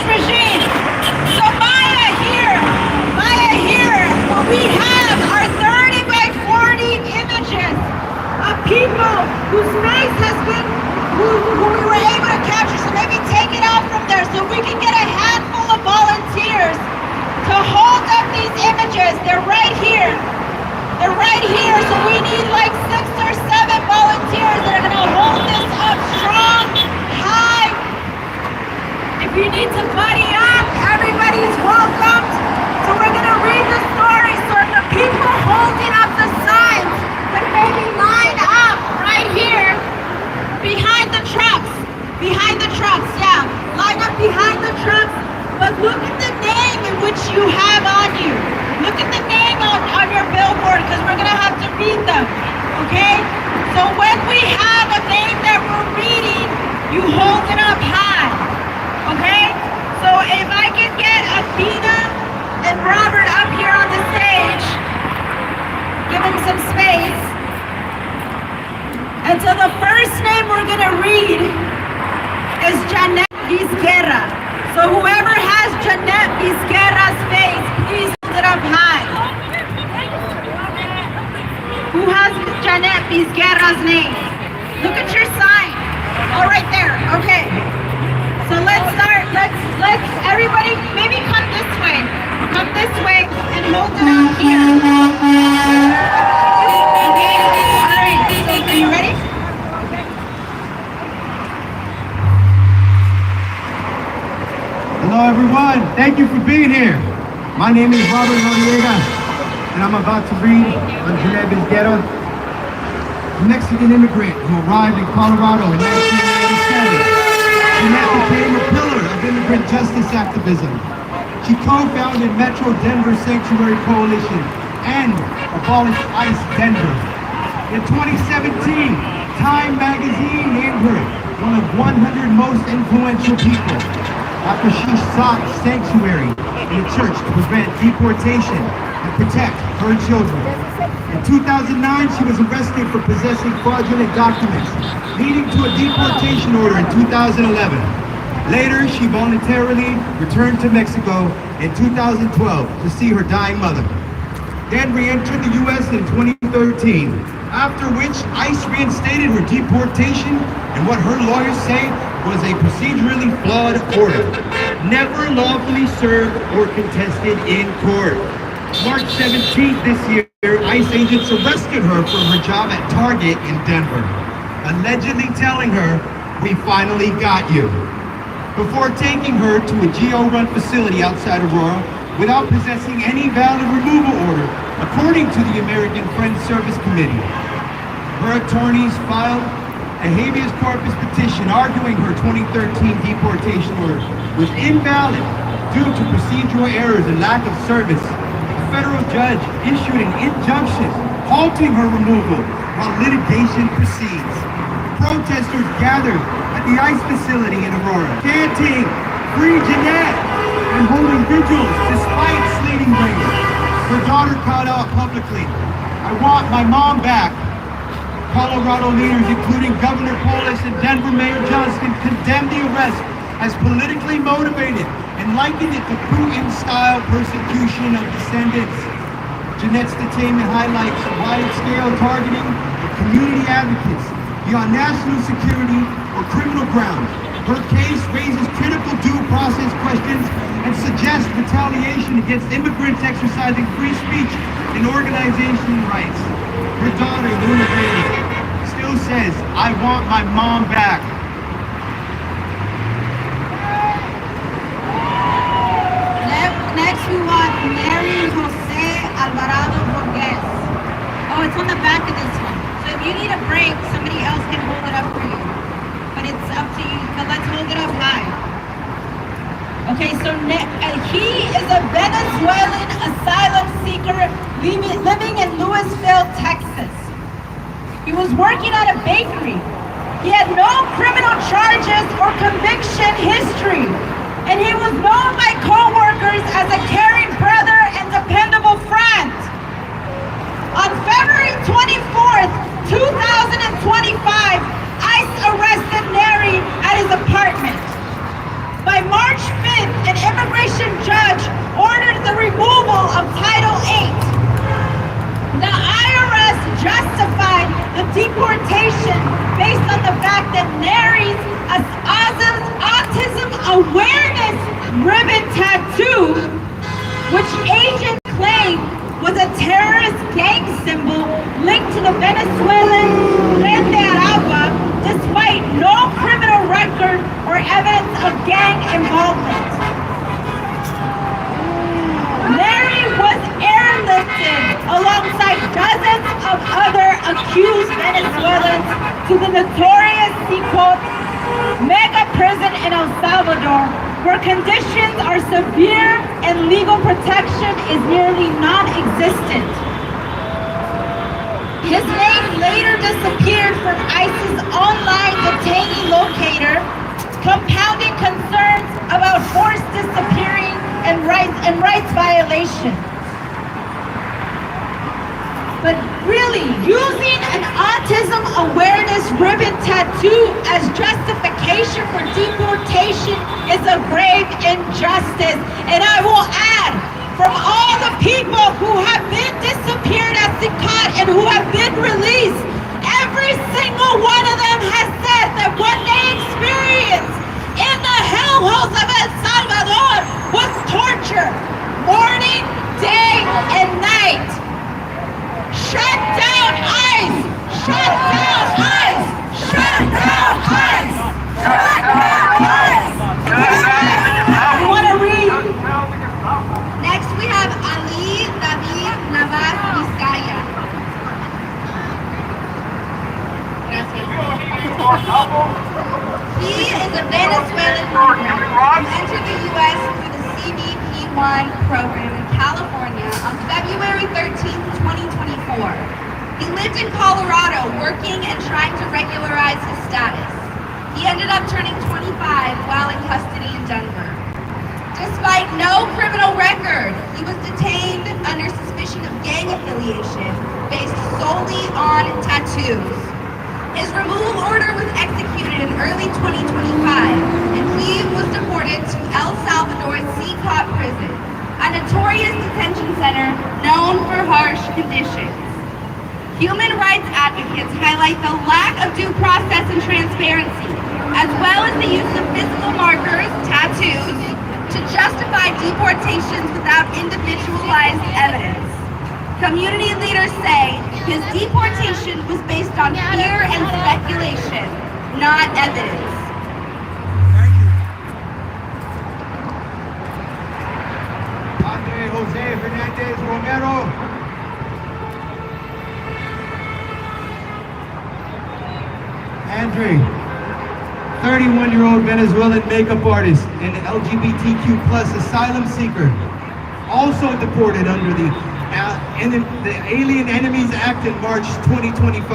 Speaker 4: Regime. Janet Vizquera's name. Look at your sign. Oh, right there. Okay. So let's start. Let's everybody maybe come this way. Come this way and hold it out here. Okay. All right. So are you ready?
Speaker 9: Hello everyone, thank you for being here. My name is Robert Noriega, and I'm about to read on Janet Vizquera, a Mexican immigrant who arrived in Colorado in 1997. Janet became a pillar of immigrant justice activism. She co-founded Metro Denver Sanctuary Coalition and abolished ICE Denver. In 2017, Time magazine named her one of 100 most influential people, after she sought sanctuary in the church to prevent deportation and protect her children. In 2009, she was arrested for possessing fraudulent documents, leading to a deportation order in 2011. Later, she voluntarily returned to Mexico in 2012 to see her dying mother. Then re-entered the U.S. in 2013, after which ICE reinstated her deportation and what her lawyers say was a procedurally flawed order, never lawfully served or contested in court. March 17th this year, ICE agents arrested her from her job at Target in Denver, allegedly telling her, "We finally got you," before taking her to a GO-run facility outside Aurora without possessing any valid removal order, according to the American Friends Service Committee. Her attorneys filed a habeas corpus petition arguing her 2013 deportation order was invalid due to procedural errors and lack of service. A federal judge issued an injunction halting her removal while litigation proceeds. Protesters gathered at the ICE facility in Aurora, chanting, "Free Jeanette," and holding vigils despite sleeting rain. Her daughter called out publicly, "I want my mom back." Colorado leaders, including Governor Polis and Denver Mayor Johnston, condemned the arrest as politically motivated and likened it to Putin-style persecution of dissenters. Jeanette's detainment highlights wide-scale targeting of community advocates beyond national security or criminal grounds. Her case raises critical due process questions and suggests retaliation against immigrants exercising free speech and organization rights. Her daughter, Luna Bailey, still says, "I want my mom back."
Speaker 4: Next we want Mary Jose Alvarado Borges. Oh, it's on the back of this one. So if you need a break, somebody else can hold it up for you. But it's up to you, but let's hold it up high. Okay, so he is a Venezuelan asylum seeker living in Louisville, Texas. He was working at a bakery. He had no criminal charges or conviction history, and he was known by co-workers as a caring brother and dependable friend. On February 24th, 2025, ICE arrested Neri at his apartment. By March 5th, an immigration judge ordered the removal of Title VIII. The IRS justified the deportation based on the fact that Neri's autism awareness ribbon tattoo, which agents claimed was a terrorist gang symbol linked to the Venezuelan Red de Aragua, despite no criminal record or evidence of gang involvement. Neri was airlifted alongside dozens of other accused Venezuelans to the notorious Seacoast mega prison in El Salvador, where conditions are severe and legal protection is nearly non-existent. His name later disappeared from ICE's online detainee locator, compounding concerns about forced disappearing and rights violation. But really, using an autism awareness ribbon tattoo as justification for deportation is a grave injustice. And I will add, from all the people who have been disappeared at Sikat and who have been released, Shut down ICE! Shut down ICE! Shut down ICE! I want to read. Next we have Ali David Navas Vizcaya. He is a Venezuelan migrant who entered the U.S. through the CBP-1 program in California on February 13th, 2024. He lived in Colorado working and trying to regularize his status. He ended up turning 25 while in custody in Denver. Despite no criminal record, he was detained under suspicion of gang affiliation based solely on tattoos. His removal order was executed in early 2025, and he was deported to El Salvador's CCOT prison, a notorious detention center known for harsh conditions. Human rights advocates highlight the lack of due process and transparency, as well as the use of physical markers, tattoos, to justify deportations without individualized evidence. Community leaders say his deportation was based on fear and speculation, not evidence.
Speaker 9: Thank you. Andre Jose Fernandez Romero. Andre, 31-year-old Venezuelan makeup artist and LGBTQ plus asylum seeker, also deported under the Alien Enemies Act in March 2025,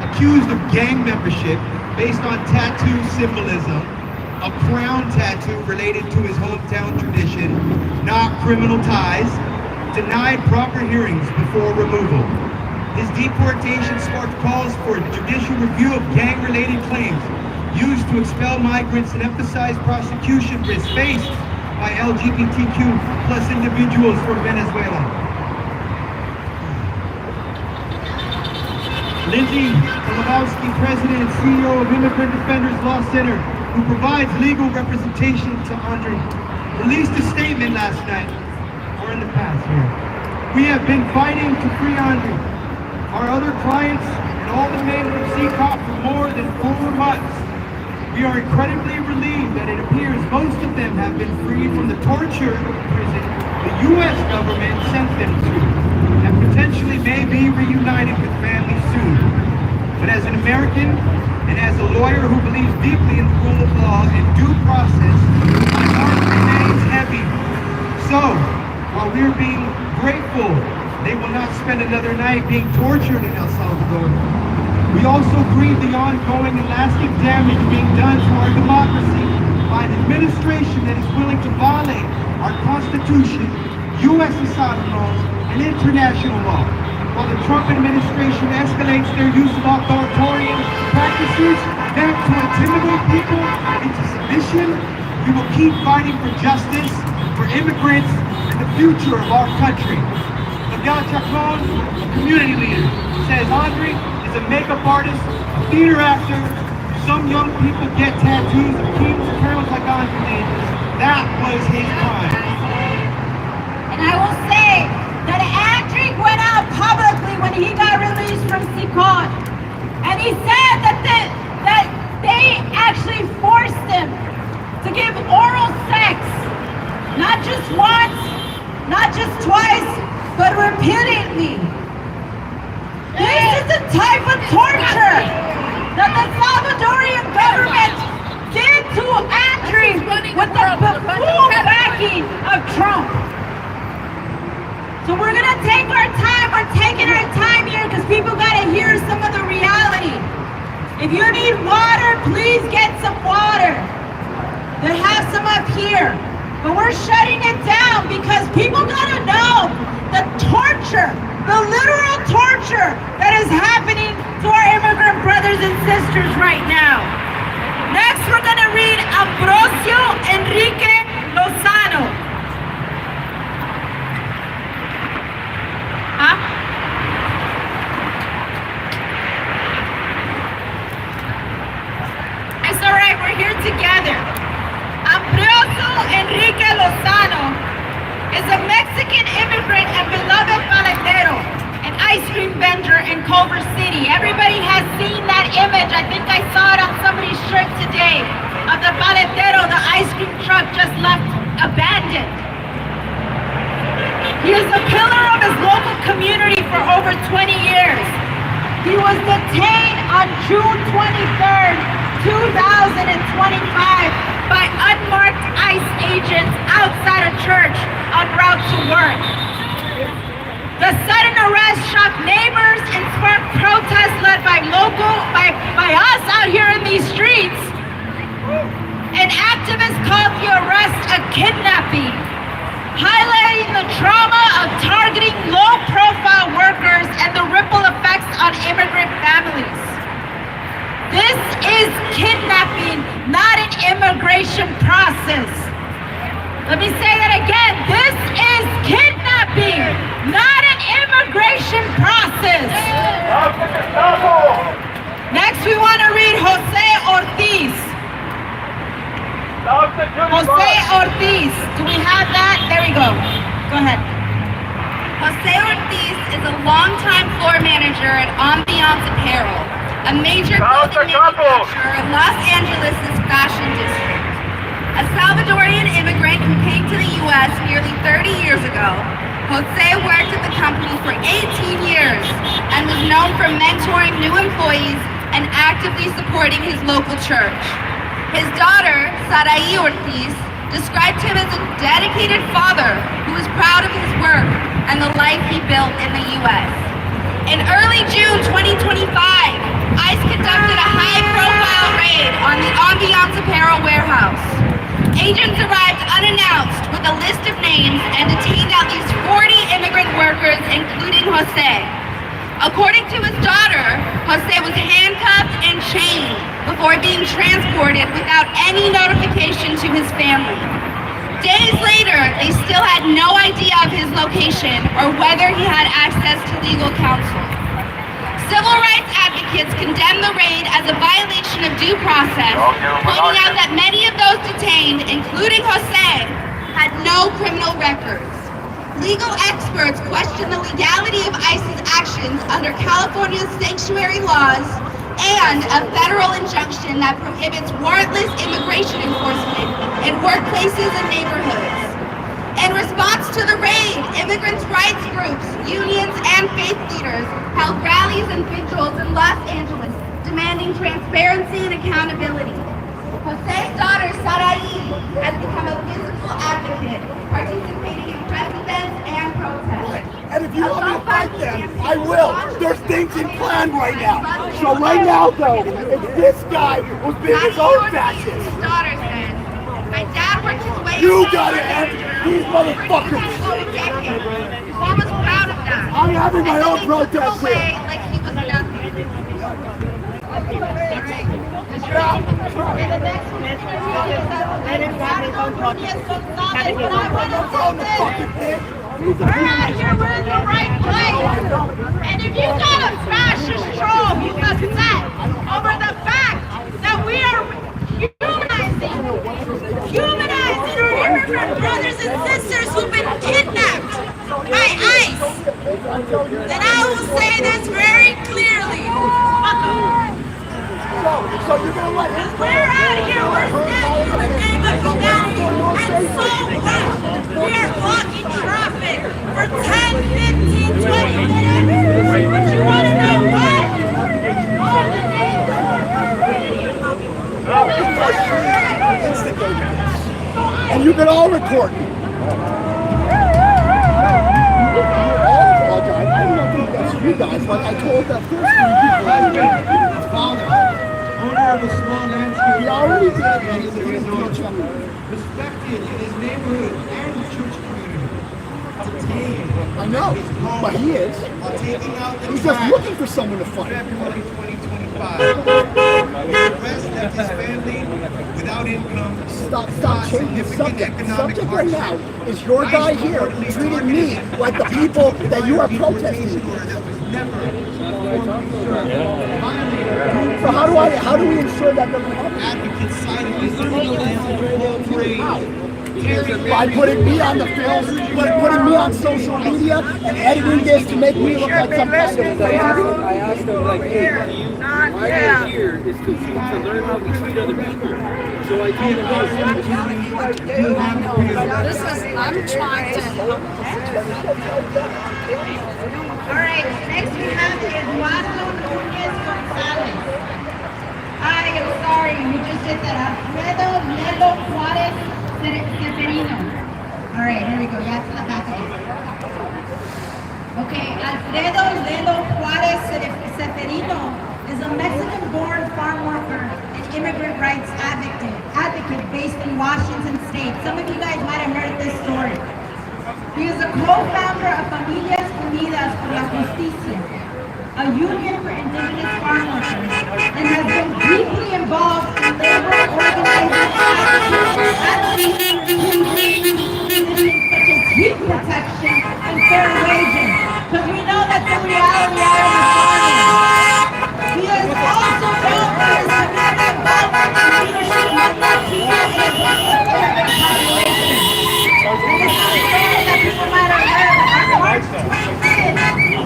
Speaker 9: accused of gang membership based on tattoo symbolism, a crown tattoo related to his hometown tradition, not criminal ties, denied proper hearings before removal. His deportation sparked calls for judicial review of gang-related claims used to expel migrants and emphasize prosecution risk faced by LGBTQ plus individuals from Venezuela. Lindsay Kolobowski, President and CEO of Immigrant Defenders Law Center, who provides legal representation to Andre, released a statement last night, or in the past here. We have been fighting to free Andre, our other clients, and all the men from CCOP for more than 4 months. We are incredibly relieved that it appears most of them have been freed from the torture prison the U.S. government sent them to, and potentially may be reunited with families soon. But as an American, and as a lawyer who believes deeply in the rule of law and due process, my heart remains heavy. So, while we're being grateful they will not spend another night being tortured in El Salvador, we also grieve the ongoing and lasting damage being done to our democracy by an administration that is willing to violate our Constitution, U.S. asylum laws, and international law. While the Trump administration escalates their use of authoritarian practices meant to intimidate people into submission, we will keep fighting for justice, for immigrants, and the future of our country. Miguel Chacon, a community leader, says Andre is a makeup artist, a theater actor. Some young people get tattoos of kings and colonels like Andre did. That was his crime.
Speaker 4: And I will say that Andre went out publicly when he got released from CCOT, and he said that they actually forced him to give oral sex, not just once, not just twice, but repeatedly. This is the type of torture that the Salvadorian government did to Andre with the full backing of Trump. So we're gonna take our time, we're taking our time here because people gotta hear some of the reality. If you need water, please get some water. They have some up here. But we're shutting it down because people gotta know the torture, the literal torture that is happening to our immigrant brothers and sisters right now. Next, we're gonna read Ambrosio Enrique Lozano. It's all right, we're here together. Ambrosio Enrique Lozano is a Mexican immigrant and beloved paletero, an ice cream vendor in Culver City. community. Everybody has seen that image. I think I saw it on somebody's shirt today of the paletero, the ice cream truck just left abandoned. He is a pillar of his local community for over 20 years. He was detained on June 23rd, 2025 by unmarked ICE agents outside a church en route to work. The sudden arrest shocked neighbors and sparked protests led by us out here in these streets. An activist called the arrest a kidnapping, highlighting the trauma of targeting low-profile workers and the ripple effects on immigrant families. This is kidnapping, not an immigration process. Let me say that again. This is kidnapping, not an immigration process. Next, we want to read Jose Ortiz. Jose Ortiz. Do we have that? There we go. Go ahead.
Speaker 6: Jose Ortiz is a longtime floor manager at Ambiance Apparel, a major clothing manufacturer in Los Angeles' fashion district. A Salvadorian immigrant who came to the U.S. nearly 30 years ago, Jose worked at the company for 18 years and was known for mentoring new employees and actively supporting his local church. His daughter, Sarai Ortiz, described him as a dedicated father who was proud of his work and the life he built in the U.S. In early June 2025, ICE conducted a high-profile raid on the Ambiance Apparel warehouse. Agents arrived unannounced with a list of names and detained at least 40 immigrant workers, including Jose. According to his daughter, Jose was handcuffed and chained before being transported without any notification to his family. Days later, they still had no idea of his location or whether he had access to legal counsel. Civil rights advocates condemned the raid as a violation of due process, pointing out that many of those detained, including Jose, had no criminal records. Legal experts question the legality of ICE's actions under California's sanctuary laws and a federal injunction that prohibits warrantless immigration enforcement in workplaces and neighborhoods. In response to the raid, immigrants' rights groups, unions, and faith leaders held rallies and vigils in Los Angeles, demanding transparency and accountability. Jose's daughter, Sarai, has become a physical advocate, participating in press events and protests.
Speaker 9: And if you want me to fight them, I will. There's things in plan right now. So right now, though, if this guy was being his own fascist,
Speaker 6: His daughter said, my dad worked his way
Speaker 9: you
Speaker 6: up
Speaker 9: gotta end these motherfuckers.
Speaker 6: He was proud of that.
Speaker 9: I'm having my own protest
Speaker 6: away
Speaker 9: here.
Speaker 6: like he was nothing.
Speaker 4: We're out here, we're in the right place. And if you got a fascist troll who's upset over the fact that we are humanizing our immigrant brothers and sisters who've been kidnapped by ICE, then I will say this very clearly.
Speaker 9: So you're gonna let him?
Speaker 4: We're out here, we're standing in the name of humanity, and so what? We are blocking traffic for 10, 15, 20 minutes. But you want to know what? All the
Speaker 9: And you can all record me. All apologize. I don't think that's you guys, like I told that first people. Owner of a small landscape. He already did, and he's respected in his neighborhood and his church community. I know, but he is. He's just looking for someone to fight.
Speaker 10: February 2025. Arrest left his family without income.
Speaker 9: Stop changing the subject. The subject right now is your guy here treating me like the people that you are protesting. So how do we ensure that doesn't happen?
Speaker 10: Advocates cited the illegal land for parade
Speaker 11: by putting me on the film, putting me on social media, and editing this to make me look like some kind of
Speaker 12: I asked them, like, hey, why we're here is to learn how we treat other people. So I told them,
Speaker 4: I'm trying to help. All right, next we have Eduardo Núñez González. I am sorry, you just did that. Alfredo Lelo Juárez Seferino. All right, here we go. Yeah, to the back again. Okay, Alfredo Lelo Juárez Seferino is a Mexican-born farm worker and immigrant rights advocate based in Washington State. Some of you guys might have heard this story. He is a co-founder of Familias Unidas por la Justicia, a union for indigenous farm workers, and has been deeply involved in labor organizing such as heat protection and fair wages, because we know that's the reality out in the farming. He is also known for his community involvement and leadership with Latino and immigrant population. And this is a story that people might have heard. On March 25th,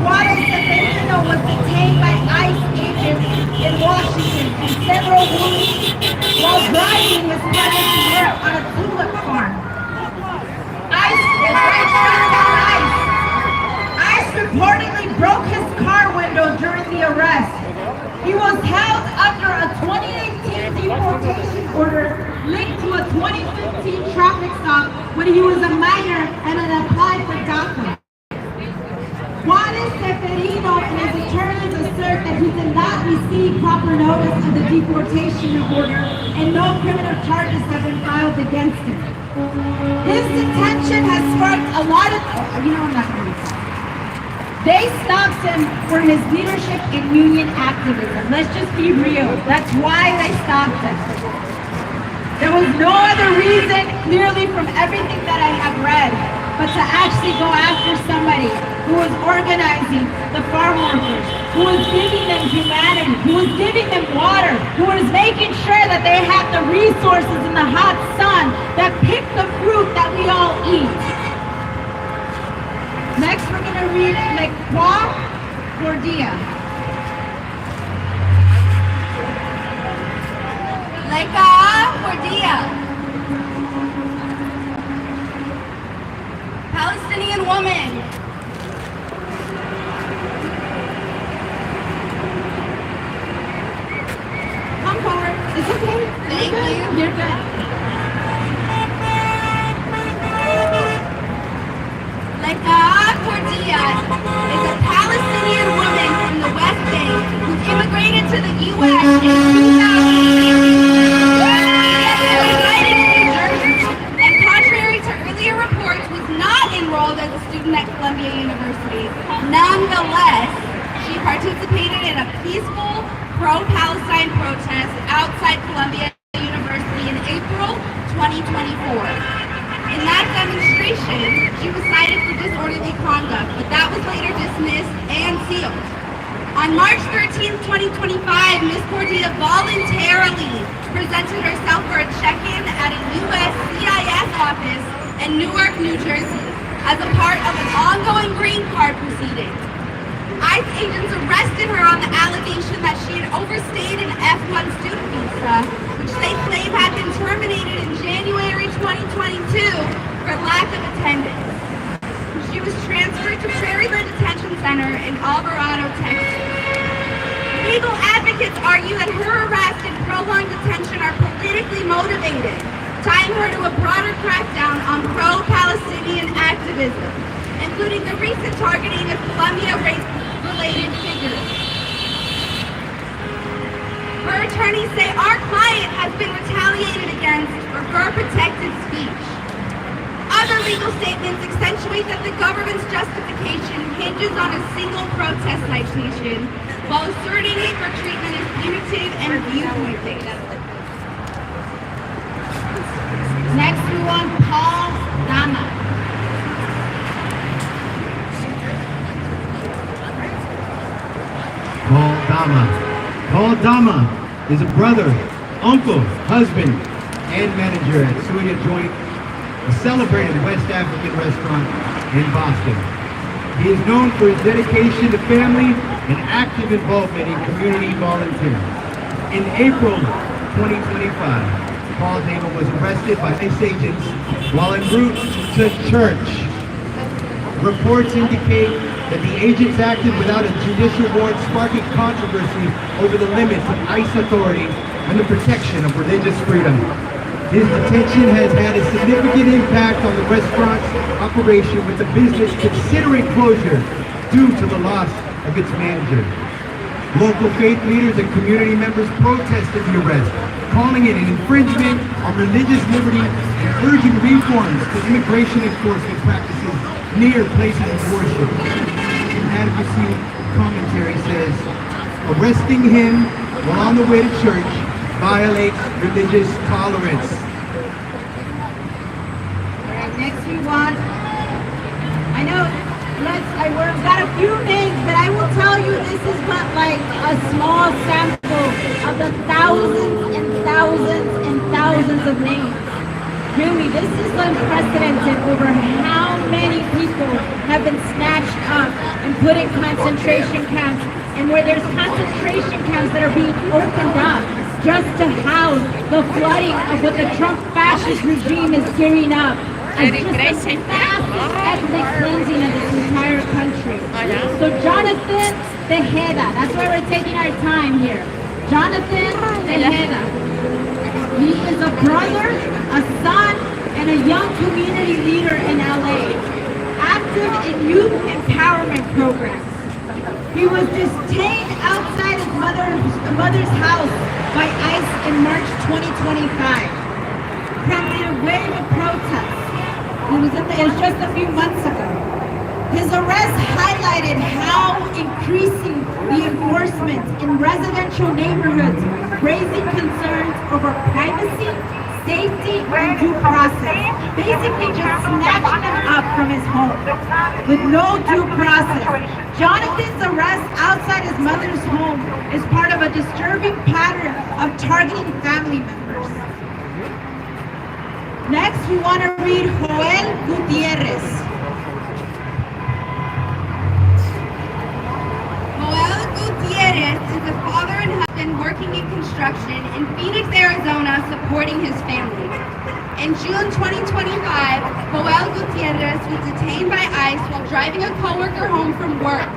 Speaker 4: Juárez Seferino was detained by ICE agents in Washington and several weeks while driving his parents to work on a tulip farm. ICE reportedly broke his car window during the arrest. He was held under a 2018 deportation order linked to a 2015 traffic stop when he was a minor and had applied for DACA. Juárez Seferino and his attorneys assert that he did not receive proper notice of the deportation order and no criminal charges have been filed against him. His detention has sparked a lot of... I'm not going to read that. They stopped him for his leadership in union activism. Let's just be real. That's why they stopped him. There was no other reason, clearly from everything that I have read, but to actually go after somebody who was organizing the farm workers, who was giving them humanity, who was giving them water, who was making sure that they had the resources in the hot sun that pick the fruit that we all eat. Next, we're going to read Le Croix Gordia. Le Croix Gordia. Palestinian woman. Come forward. It's okay. Thank you. You're good. Leka Cordia is a Palestinian woman from the West Bank who immigrated to the U.S. in 2000 in New Jersey, and contrary to earlier reports, was not enrolled as a student at Columbia University. Nonetheless, she participated in a peaceful pro-Palestine protest outside Columbia University in April 2024. In that demonstration, she was cited for disorderly conduct, but that was later dismissed and sealed. On March 13, 2025, Ms. Cordia voluntarily presented herself for a check-in at a USCIS office in Newark, New Jersey, as a part of an ongoing green card proceeding. ICE agents arrested her on the allegation that she had overstayed an F1 student visa, which they claim had been terminated in January 2022 for lack of attendance. She was transferred to Prairieland Detention Center in Alvarado, Texas. Legal advocates argue that her arrest and prolonged detention are politically motivated, tying her to a broader crackdown on pro-Palestinian activism, including the recent targeting of Columbia race-related figures. Her attorneys say our client has been retaliated against for her protected speech. Other legal statements accentuate that the government's justification hinges on a single protest citation, while asserting her treatment is punitive and viewpoint-based. Next we want Paul Dama.
Speaker 9: Paul Dama is a brother, uncle, husband, and manager at Suya Joint a celebrated West African restaurant in Boston. He is known for his dedication to family and active involvement in community volunteering. In April 2025, Paul Nagel was arrested by ICE agents while en route to church. Reports indicate that the agents acted without a judicial warrant, sparking controversy over the limits of ICE authority and the protection of religious freedom. His detention has had a significant impact on the restaurant's operation, with the business considering closure due to the loss of its manager. Local faith leaders and community members protested the arrest, calling it an infringement on religious liberty and urging reforms to immigration enforcement practices near places of worship. An advocacy commentary says, arresting him while on the way to church violates religious tolerance.
Speaker 4: All right, next we want, I know, we've got a few names, but I will tell you this is but like a small sample of the thousands and thousands and thousands of names. Really, this is unprecedented over how many people have been snatched up and put in concentration camps, and where there's concentration camps that are being opened up just to house the flooding of what the Trump fascist regime is gearing up as just the fastest ethnic cleansing of this entire country. So Jonathan Tejeda, that's why we're taking our time here. Jonathan Tejeda. He is a brother, a son, and a young community leader in LA, active in youth empowerment programs. He was detained outside his mother's house by ICE in March 2025, prompting a wave of protests. It was just a few months ago. His arrest highlighted how increasing the enforcement in residential neighborhoods, raising concerns over privacy, safety, and due process. Basically just snatching him up from his home with no due process. Jonathan's arrest outside his mother's home is part of a disturbing pattern of targeting family members. Next, we want to read Joel Gutierrez.
Speaker 6: Joel Gutierrez is a father and husband working in construction in Phoenix, Arizona, supporting his family. In June 2025, Boyle Gutierrez was detained by ICE while driving a coworker home from work.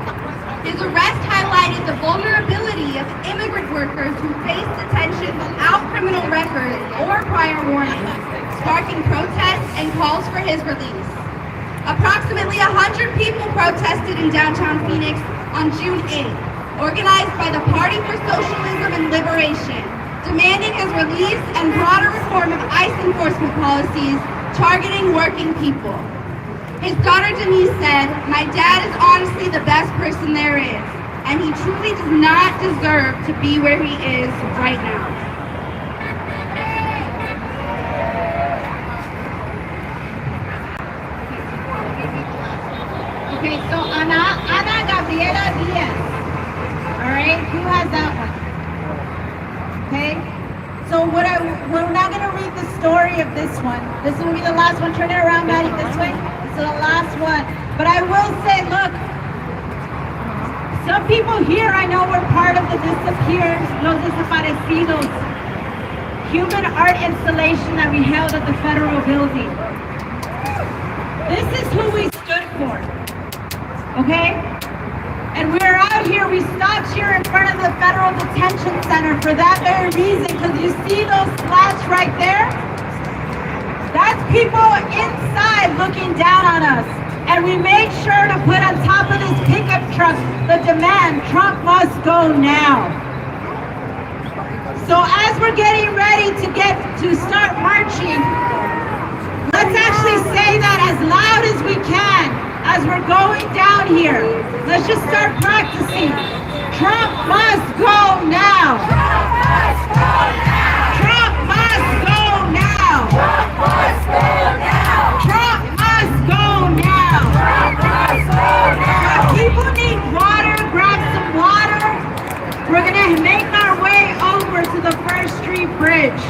Speaker 6: His arrest highlighted the vulnerability of immigrant workers who face detention without criminal records or prior warnings, sparking protests and calls for his release. Approximately 100 people protested in downtown Phoenix on June 8th, organized by the Party for Socialism and Liberation, demanding his release and broader reform of ICE enforcement policies targeting working people. His daughter Denise said, "My dad is honestly the best person there is, and he truly does not deserve to be where he is right now."
Speaker 4: Okay, so Ana Gabriela Diaz. All right, who has that one? Okay, so we're not gonna read the story of this one. This will be the last one. Turn it around, Maddie, this way. This is the last one. But I will say, look, some people here I know were part of the Disappeared, Los Desaparecidos human art installation that we held at the Federal Building. This is who we stood for. Okay? And we were out here, we stopped here in front of the Federal Detention Center for that very reason, because you see those slats right there? That's people inside looking down on us. And we made sure to put on top of this pickup truck the demand, Trump must go now. So as we're getting ready to start marching, let's actually say that as loud as we can as we're going down here. Let's just start practicing. Trump must go now. Trump must go now. Trump must go now. Trump must go now. Trump must go now. If people need water, grab some water. We're gonna make our way over to the First Street Bridge.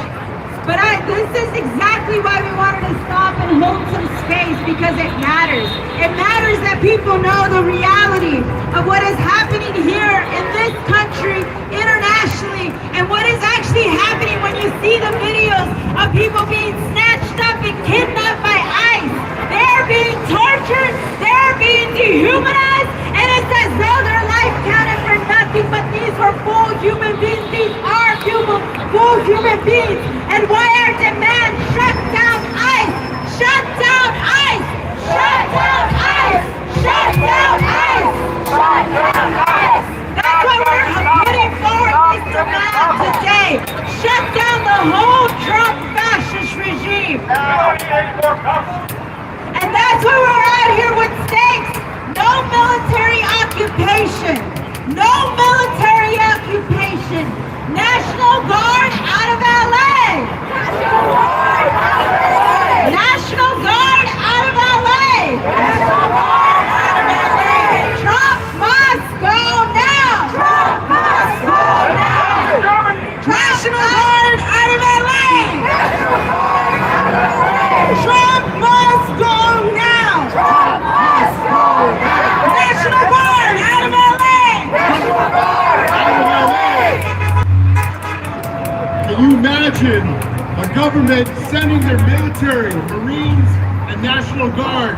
Speaker 4: But this is exactly why we wanted to stop and hold some space, because it matters. It matters that people know the reality of what is happening here in this country, internationally, and what is actually happening when you see the videos of people being snatched up and kidnapped by ICE. They're being tortured, they're being dehumanized, and it's as though their life counted for nothing, but these were full human beings. These are full human beings. And why our demand? Shut down ICE! Shut down ICE! Shut down ICE! Shut down ICE! Shut down ICE! That's what we're putting forward this demand today. Shut down the whole Trump fascist regime. And that's why we're out here with stakes. No military occupation. No military occupation. National Guard out of LA. National Guard out of LA. National Guard out of LA. Trump must go now. Trump must go now. National Guard out of LA. Trump must go now. Trump must go now. National Guard out of LA. National Guard out of LA.
Speaker 3: Can you imagine a government sending their military, Marines, and National Guard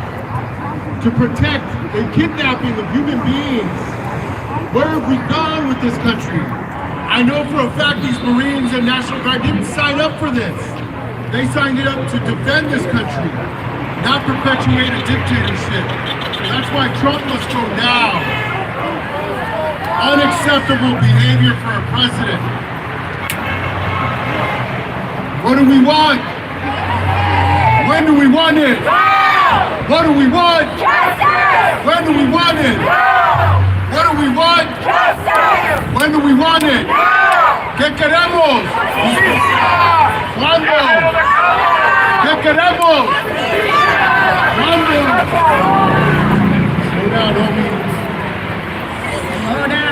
Speaker 3: to protect the kidnapping of human beings? Where have we gone with this country? I know for a fact these Marines and National Guard didn't sign up for this. They signed it up to defend this country, not perpetuate a dictatorship. That's why Trump must go now. Unacceptable behavior for a president. What do we want? When do we want it? What do we want? Justice! When do we want it? What do we want? Justice! When do we want it? ¿Qué queremos? ¿Cuándo? ¿Qué queremos? ¿Cuándo? Slow down, homie. Slow down.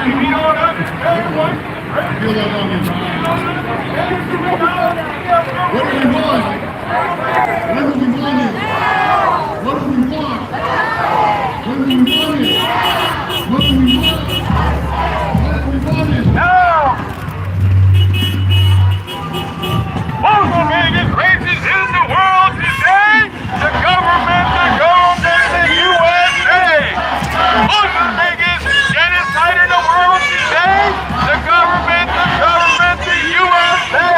Speaker 3: Feel that on your mind. What do we want? When do we want it? What do we want? When do we want it? What do we want? When do we want it?
Speaker 1: Now! Most of the biggest races in the world today, the government is the USA. Most of the biggest genocide in the world today, the government, the USA.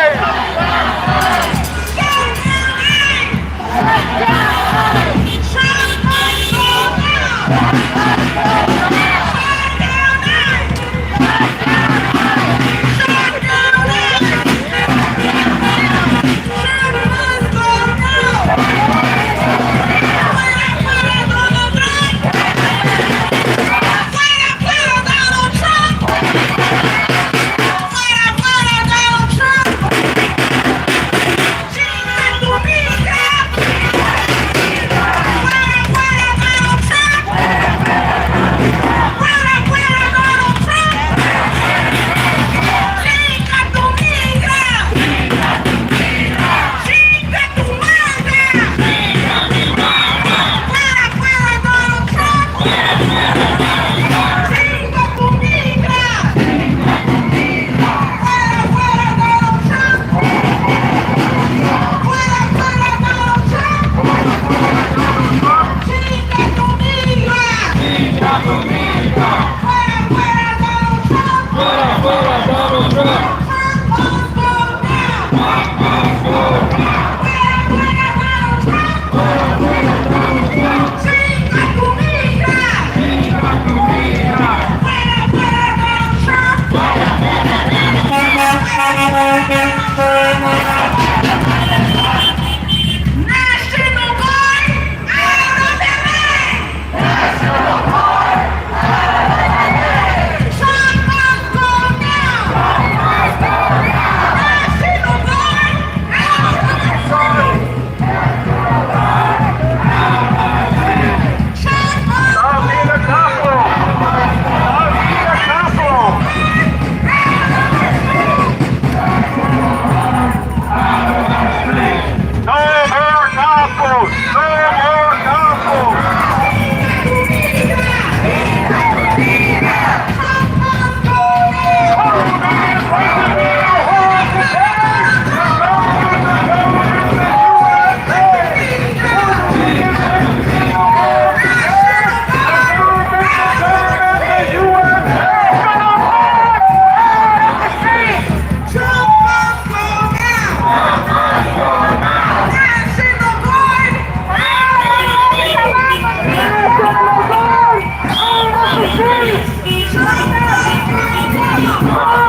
Speaker 13: The border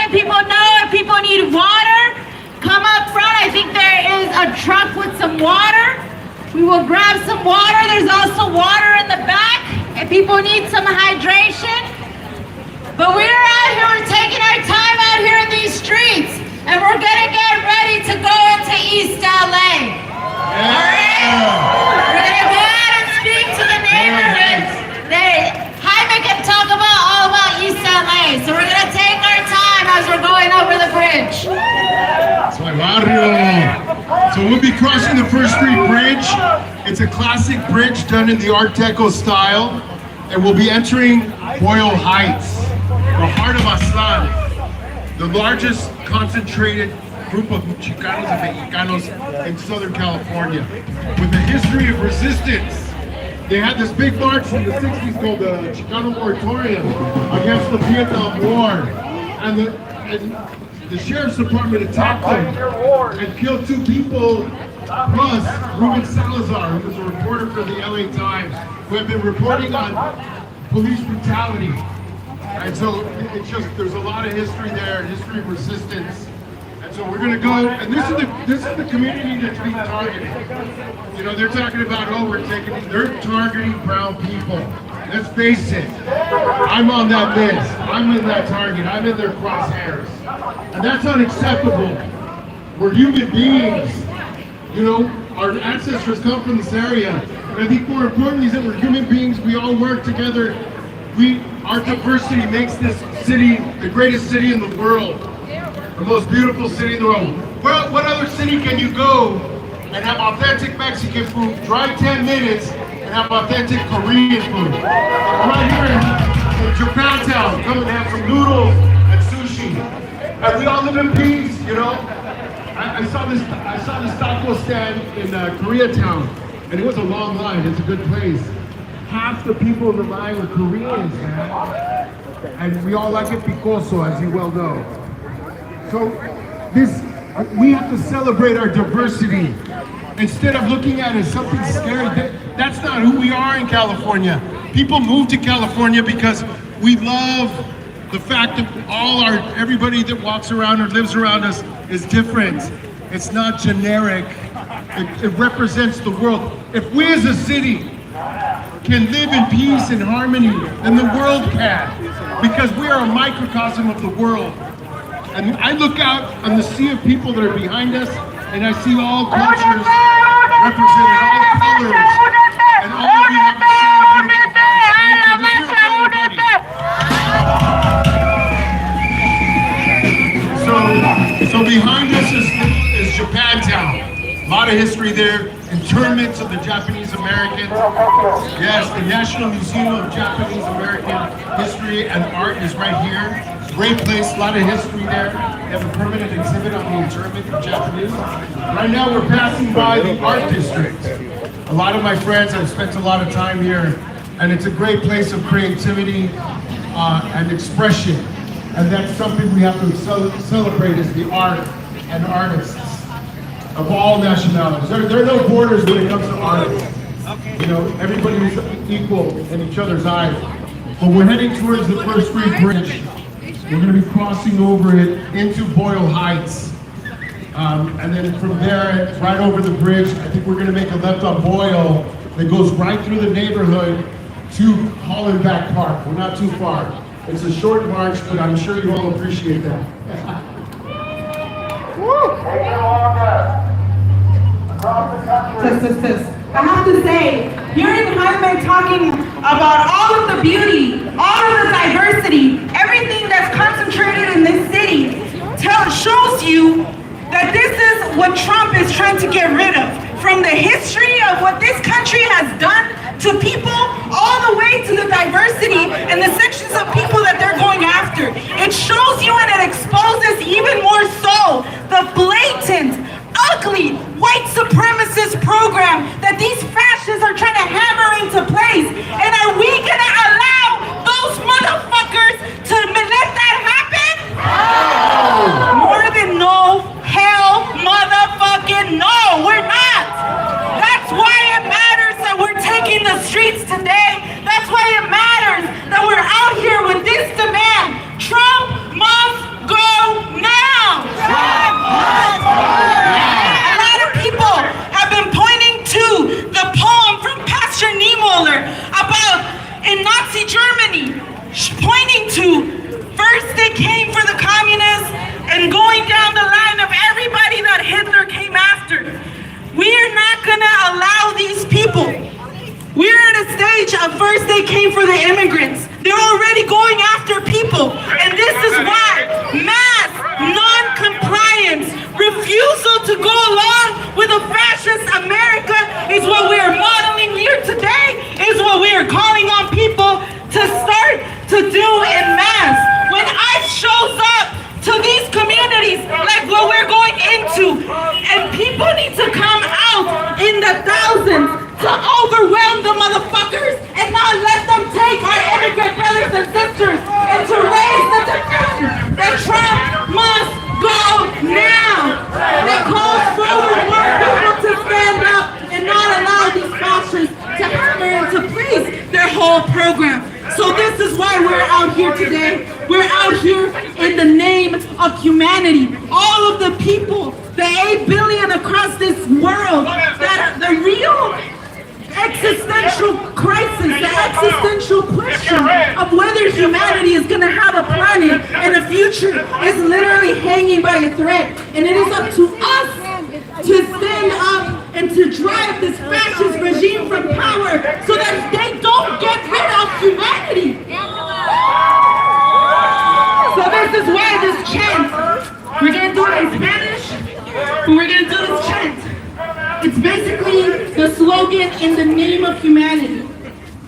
Speaker 4: letting people know if people need water, come up front. I think there is a truck with some water. We will grab some water. There's also water in the back if people need some hydration. But we're out here, we're taking our time out here in these streets, and we're gonna get ready to go into East LA. All right? We're gonna go out and speak to the neighborhoods. Jaime can talk all about East LA, so we're gonna take our time as we're going over the bridge.
Speaker 3: That's my barrio. So we'll be crossing the First Street Bridge. It's a classic bridge done in the Art Deco style, and we'll be entering Boyle Heights, the heart of Aztlán, the largest concentrated group of Chicanos and Mexicanos in Southern California, with a history of resistance. They had this big march in the 60s called the Chicano Moratorium against the Vietnam War. And the Sheriff's Department attacked them and killed 2 people, plus Ruben Salazar, who was a reporter for the LA Times, who had been reporting on police brutality. And so it's just, there's a lot of history there, history of resistance. And so we're gonna go, and this is the community that's being targeted. You know, they're talking about, oh, they're targeting brown people. Let's face it, I'm on that list. I'm in that target. I'm in their crosshairs. And that's unacceptable. We're human beings. You know, our ancestors come from this area. And I think more importantly is that we're human beings. We all work together. Our diversity makes this city the greatest city in the world. The most beautiful city in the world. Well, what other city can you go and have authentic Mexican food, drive 10 minutes, and have authentic Korean food? Right here in Japantown, come and have some noodles and sushi. And we all live in peace, you know? I saw this taco stand in Koreatown, and it was a long line. It's a good place. Half the people in the line were Koreans, man. And we all like it picoso, as you well know. So we have to celebrate our diversity instead of looking at it as something scary. That's not who we are in California. People move to California because we love the fact that everybody that walks around or lives around us is different. It's not generic. It represents the world. If we as a city can live in peace and harmony, then the world can, because we are a microcosm of the world. And I look out on the sea of people that are behind us, and I see all cultures represented, all colors, and all of you have the same beautiful eyes. So behind us is Japantown. A lot of history there. Internments of the Japanese Americans. Yes, the National Museum of Japanese American History and Art is right here. Great place, a lot of history there. They have a permanent exhibit on the internment of Japanese. Right now we're passing by the art district. A lot of my friends have spent a lot of time here, and it's a great place of creativity and expression. And that's something we have to celebrate, is the art and artists of all nationalities. There are no borders when it comes to art. You know, everybody is equal in each other's eyes. But we're heading towards the First Street Bridge. We're going to be crossing over it into Boyle Heights. And then from there, right over the bridge, I think we're going to make a left on Boyle that goes right through the neighborhood to Hollenbeck Park. We're not too far. It's a short march, but I'm sure you all appreciate that.
Speaker 5: I have to say, hearing Jaime talking about all of the beauty, all of the diversity, everything that's concentrated in this city, shows you that this is what Trump is trying to get rid of. From the history of what this country has done to people, all the way to the diversity and the sections of people that they're going after. It shows you and it exposes even more so the blatant, ugly, white supremacist program that these fascists are trying to hammer into place. And are we gonna allow those motherfuckers to let that happen? No. More than no, hell motherfucking no, we're not. That's why it matters that we're taking the streets today. That's why it matters that we're out here with this demand. Trump must go the stage of first they came for the immigrants. They're already going after people. And this is why mass non-compliance, refusal to go along with a fascist America is what we are modeling here today, is what we are calling on people to start to do in mass. When ICE shows up to these communities like what we're going into, and people need to come out in the thousands to overwhelm the motherfuckers and not let them take our immigrant brothers and sisters and to raise the depression that Trump must go now. That calls forward more people to stand up and not allow these fascists to hammer into place their whole program. So this is why we're out here today. We're out here in the name of humanity. All of the people, the 8 billion across this world, that the real existential crisis, the existential question of whether humanity is going to have a planet and a future is literally hanging by a thread. And it is up to us to stand up and to drive this fascist regime from power so that they don't get rid of humanity. So this is why this chant, we're going to do it in Spanish, but we're going to do this chant. It's basically the slogan, in the name of humanity.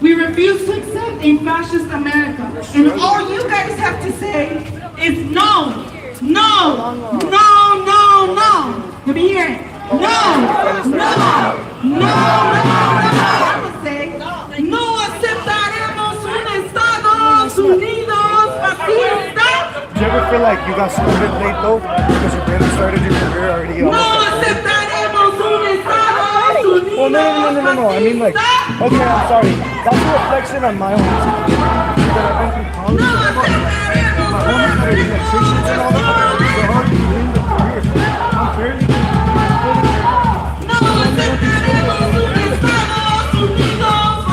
Speaker 5: We refuse to accept a fascist America. And all you guys have to say is no, no, no, no, no. Let me hear it. No, no, no, no, no. Say, no aceptaremos un Estados Unidos fascista.
Speaker 9: Do you ever feel like you got started late though? Because you barely started your career already.
Speaker 5: No aceptaremos un Estados Unidos.
Speaker 9: Well, no. I mean, like, okay, I'm sorry. That's a reflection on my own. No aceptaremos un Estados Unidos fascista.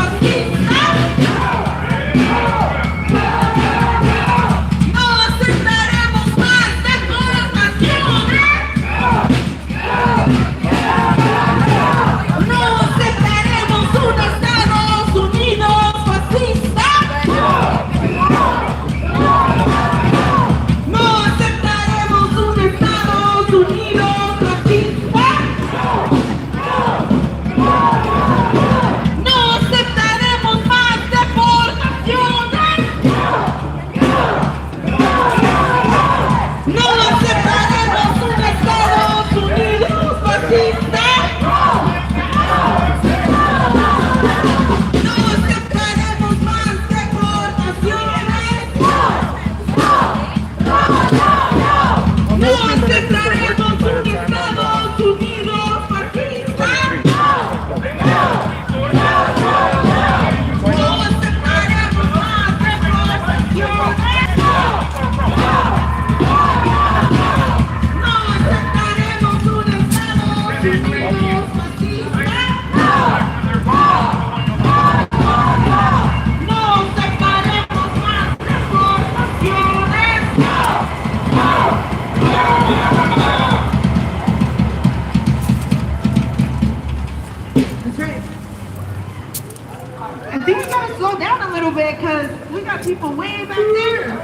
Speaker 9: I think we gotta slow down a little bit because we got people way back there.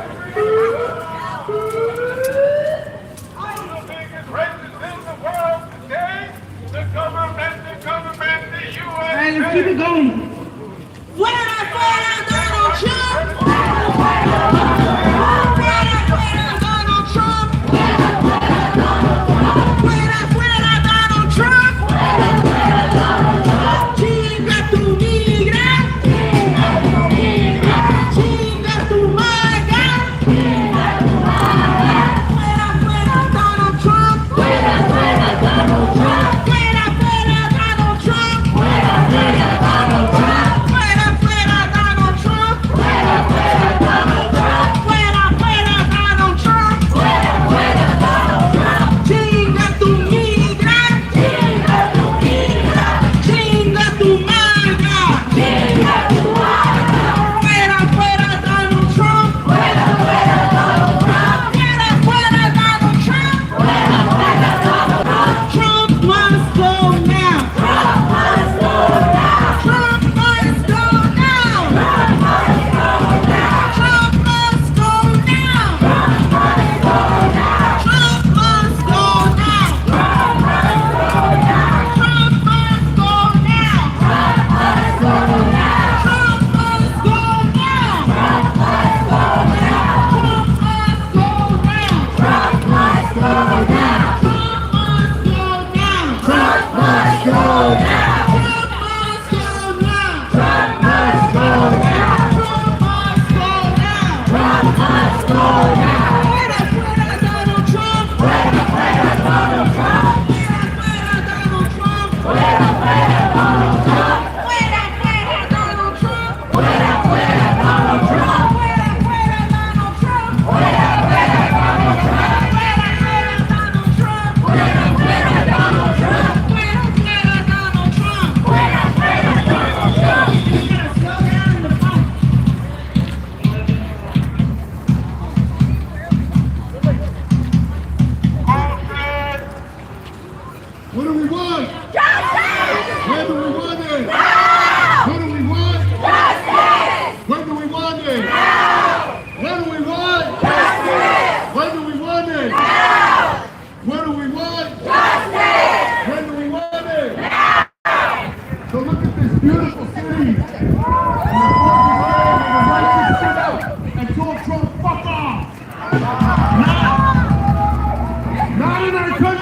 Speaker 9: Alright, let's keep it going. Fuera, fuera, Donald Trump! Fuera, fuera, Donald Trump! Fuera, fuera, Donald Trump! Chinga tu migra! Chinga tu maga!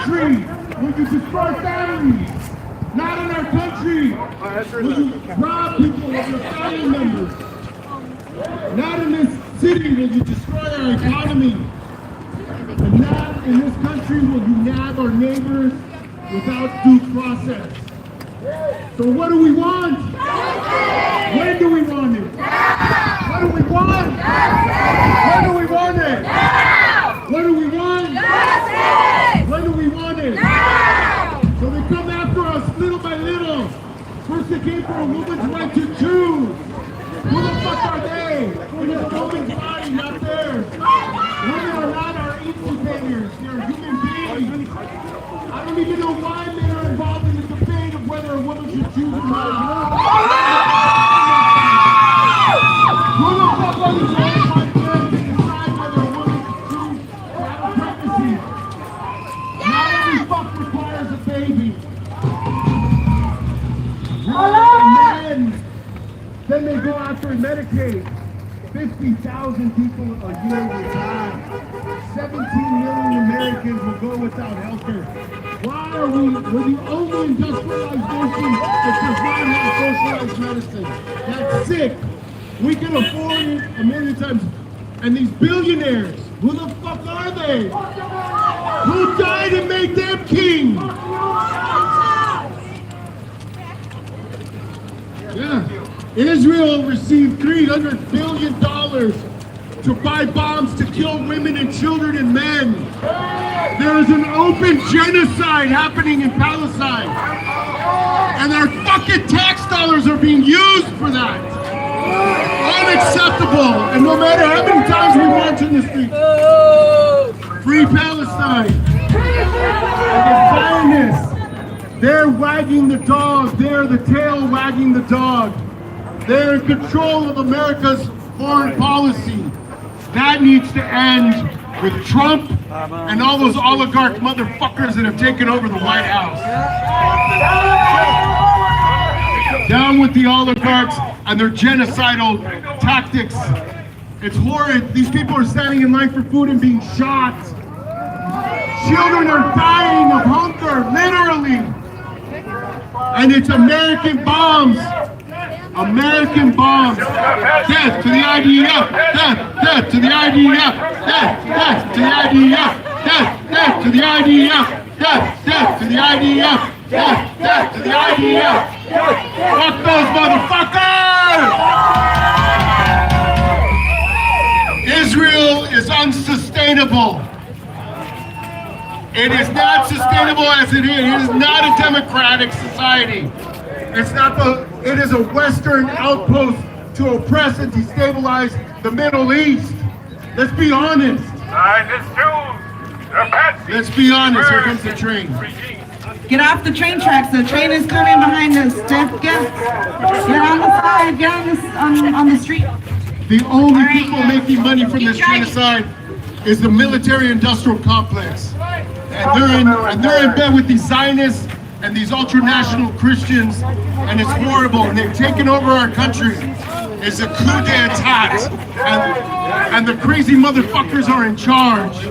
Speaker 3: country will you destroy families. Not in our country will you rob people of their family members. Not in this city will you destroy our economy. And not in this country will you nab our neighbors without due process. So what do we want? When do we want it? What do we want? When do we want it? What do we want? When do we want it? So they come after us little by little. First they came for a woman's right to choose. Who the fuck are they? It is a woman's body, not theirs. Women are not our incubators. They're human beings. I don't even know why men are involved in the debate of whether a woman should choose or not. Who the fuck are these qualified men to decide whether a woman should choose to have a pregnancy? Not every fuck requires a baby. Men, then they go after Medicaid. 50,000 people a year will die. 17 million Americans will go without health care. Why are we're the only industrialized nation that does not have socialized medicine? That's sick. We can afford it a million times. And these billionaires, who the fuck are they? Who died and made them king? Yeah. Israel received $300 billion to buy bombs to kill women and children and men. There is an open genocide happening in Palestine. And our fucking tax dollars are being used for that. Unacceptable. And no matter how many times we march in the streets, free Palestine. And the Zionists, they're wagging the dog. They're the tail wagging the dog. They're in control of America's foreign policy. That needs to end with Trump and all those oligarch motherfuckers that have taken over the White House. Down with the oligarchs and their genocidal tactics. It's horrid. These people are standing in line for food and being shot. Children are dying of hunger, literally. And it's American bombs. American bombs. Death to the IDF. Death to the IDF. Death to the IDF. Death to the IDF. Death to the IDF. Death to the IDF. Fuck those motherfuckers! Israel is unsustainable. It is not sustainable as it is. It is not a democratic society. It is a Western outpost to oppress and destabilize the Middle East. Let's be honest. Let's be honest. Here comes the train.
Speaker 5: Get off the train tracks. The train is coming behind us. Get on the side. Get on the street.
Speaker 3: The only people making money from this genocide is the military-industrial complex, and they're in bed with these Zionists and these ultra-national Christians, and it's horrible. And they've taken over our country. It's a coup d'etat, and the crazy motherfuckers are in charge.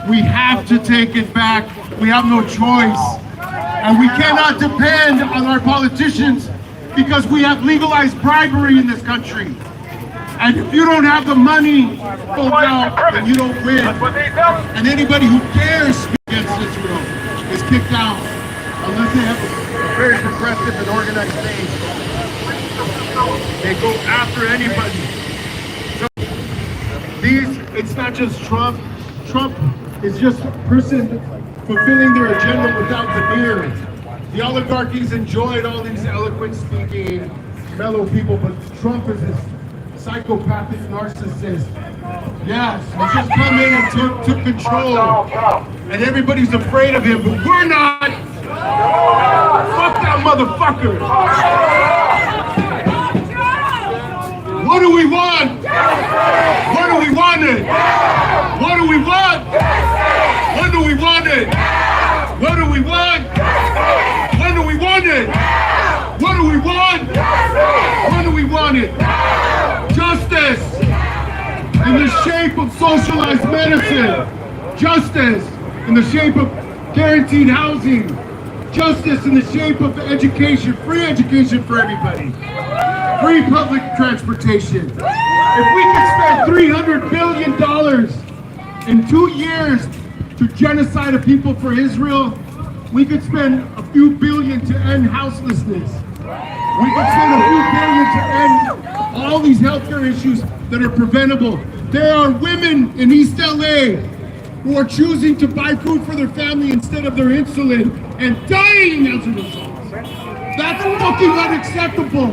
Speaker 3: We have to take it back. We have no choice. And we cannot depend on our politicians because we have legalized bribery in this country. And if you don't have the money pulled out, then you don't win. And anybody who dares speak against Israel is kicked out unless they have a very progressive and organized state. They go after anybody. So it's not just Trump. Trump is just a person fulfilling their agenda without the mirror. The oligarchies enjoyed all these eloquent speaking, mellow people, but Trump is this psychopathic narcissist. Yes, he just come in and took control. And everybody's afraid of him, but we're not. Fuck that motherfucker. What do we want? What do we want it? What do we want? When do we want it? What do we want? When do we want it? What do we want? When do we want it? Justice in the shape of socialized medicine. Justice in the shape of guaranteed housing, justice in the shape of education, free education for everybody, free public transportation. If we could spend $300 billion in 2 years to genocide a people for Israel, we could spend a few billion to end houselessness. We could spend a few billion to end all these healthcare issues that are preventable. There are women in East LA who are choosing to buy food for their family instead of their insulin and dying as a result. That's fucking unacceptable.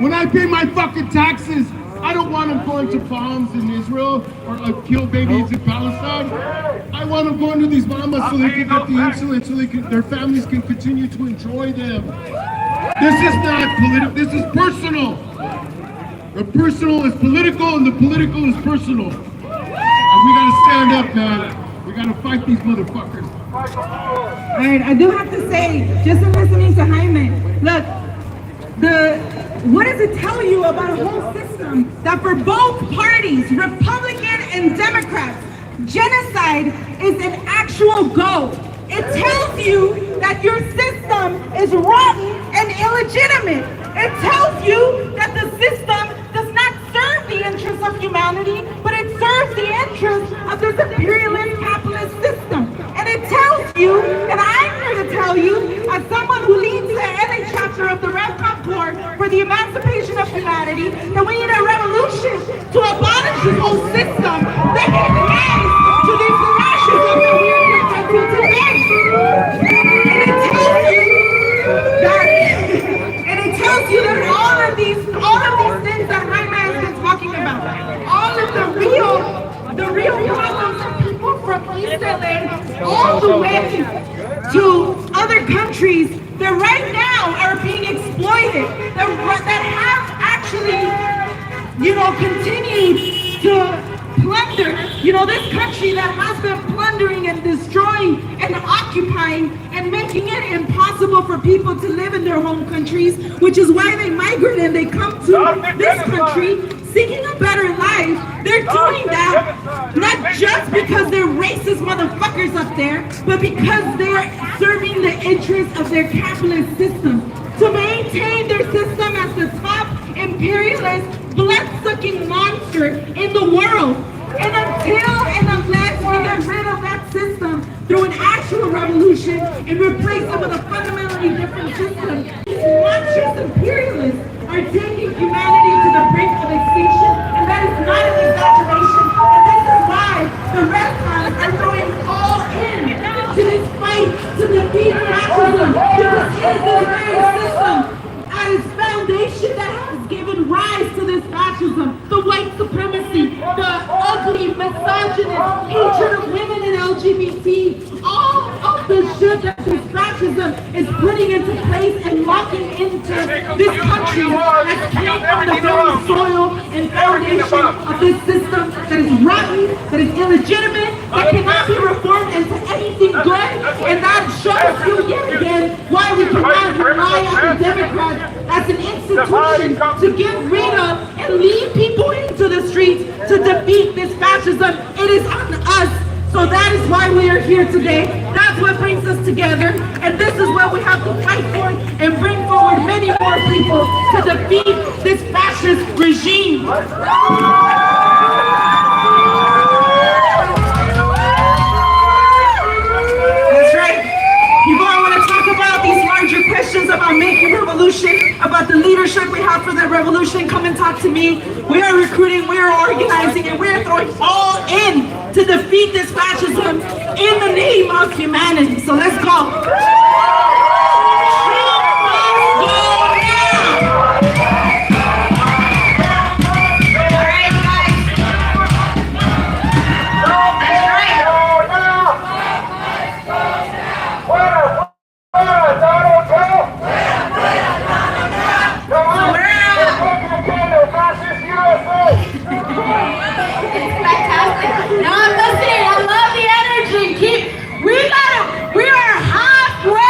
Speaker 3: When I pay my fucking taxes, I don't want them going to bombs in Israel or kill babies in Palestine. I want them going to these mamas so they can get the insulin, so their families can continue to enjoy them. This is not political, this is personal. The personal is political and the political is personal. And we gotta stand up, man. We gotta fight these motherfuckers.
Speaker 13: All right, I do have to say, just in listening to Jaime, look, what does it tell you about a whole system that for both parties, Republican and Democrats, genocide is an actual goal? It tells you that your system is rotten and illegitimate. It tells you that the system does not serve the interests of humanity, but it serves the interests of this imperialist capitalist system. And it tells you, and I'm here to tell you, as someone who leads the LA chapter of the Red Corps for the emancipation of humanity, that we need a revolution to abolish this whole system that gave rise to this fascism that we are confronting today. And it tells you that all of these things that Jaime has been talking about, all of the real problems of people from East LA all the way to other countries that right now are being exploited, that have actually, continued to plunder, this country that has been plundering and destroying and occupying and making it impossible for people to live in their home countries, which is why they migrate and they come to this country seeking a better life. They're doing that not just because they're racist motherfuckers up there, but because they're serving the interests of their capitalist system, to maintain their system as the top imperialist, blood-sucking monster in the world. And until and unless we get rid of that system through an actual revolution and replace it with a fundamentally different system, these monstrous imperialists are taking humanity to the brink of extinction, and that is not an exaggeration. And this is why the Red Cross are going all in to this fight to defeat fascism, because it is the very system at its foundation that has given rise to this fascism, the white supremacy, the ugly, misogynist hatred of women and LGBT, all of the shit that this fascism is putting into place and locking into this country that came from the very soil and foundation of this system that is rotten, that is illegitimate, that cannot be reformed into anything good. And that shows you yet again why we cannot rely on the Democrats as an institution to get rid of and lead people into the streets to defeat this fascism. It is on us. So that is why we are here today. That's what brings us together. And this is what we have to fight for and bring forward many more people to defeat this fascist regime. That's right. People, I want to talk about these larger questions about making revolution, about the leadership we have for that revolution. Come and talk to me. We are recruiting, we are organizing, and we are throwing all in to defeat this fascism in the name of humanity. So let's go.
Speaker 4: No, I'm listening. I love the energy. We are halfway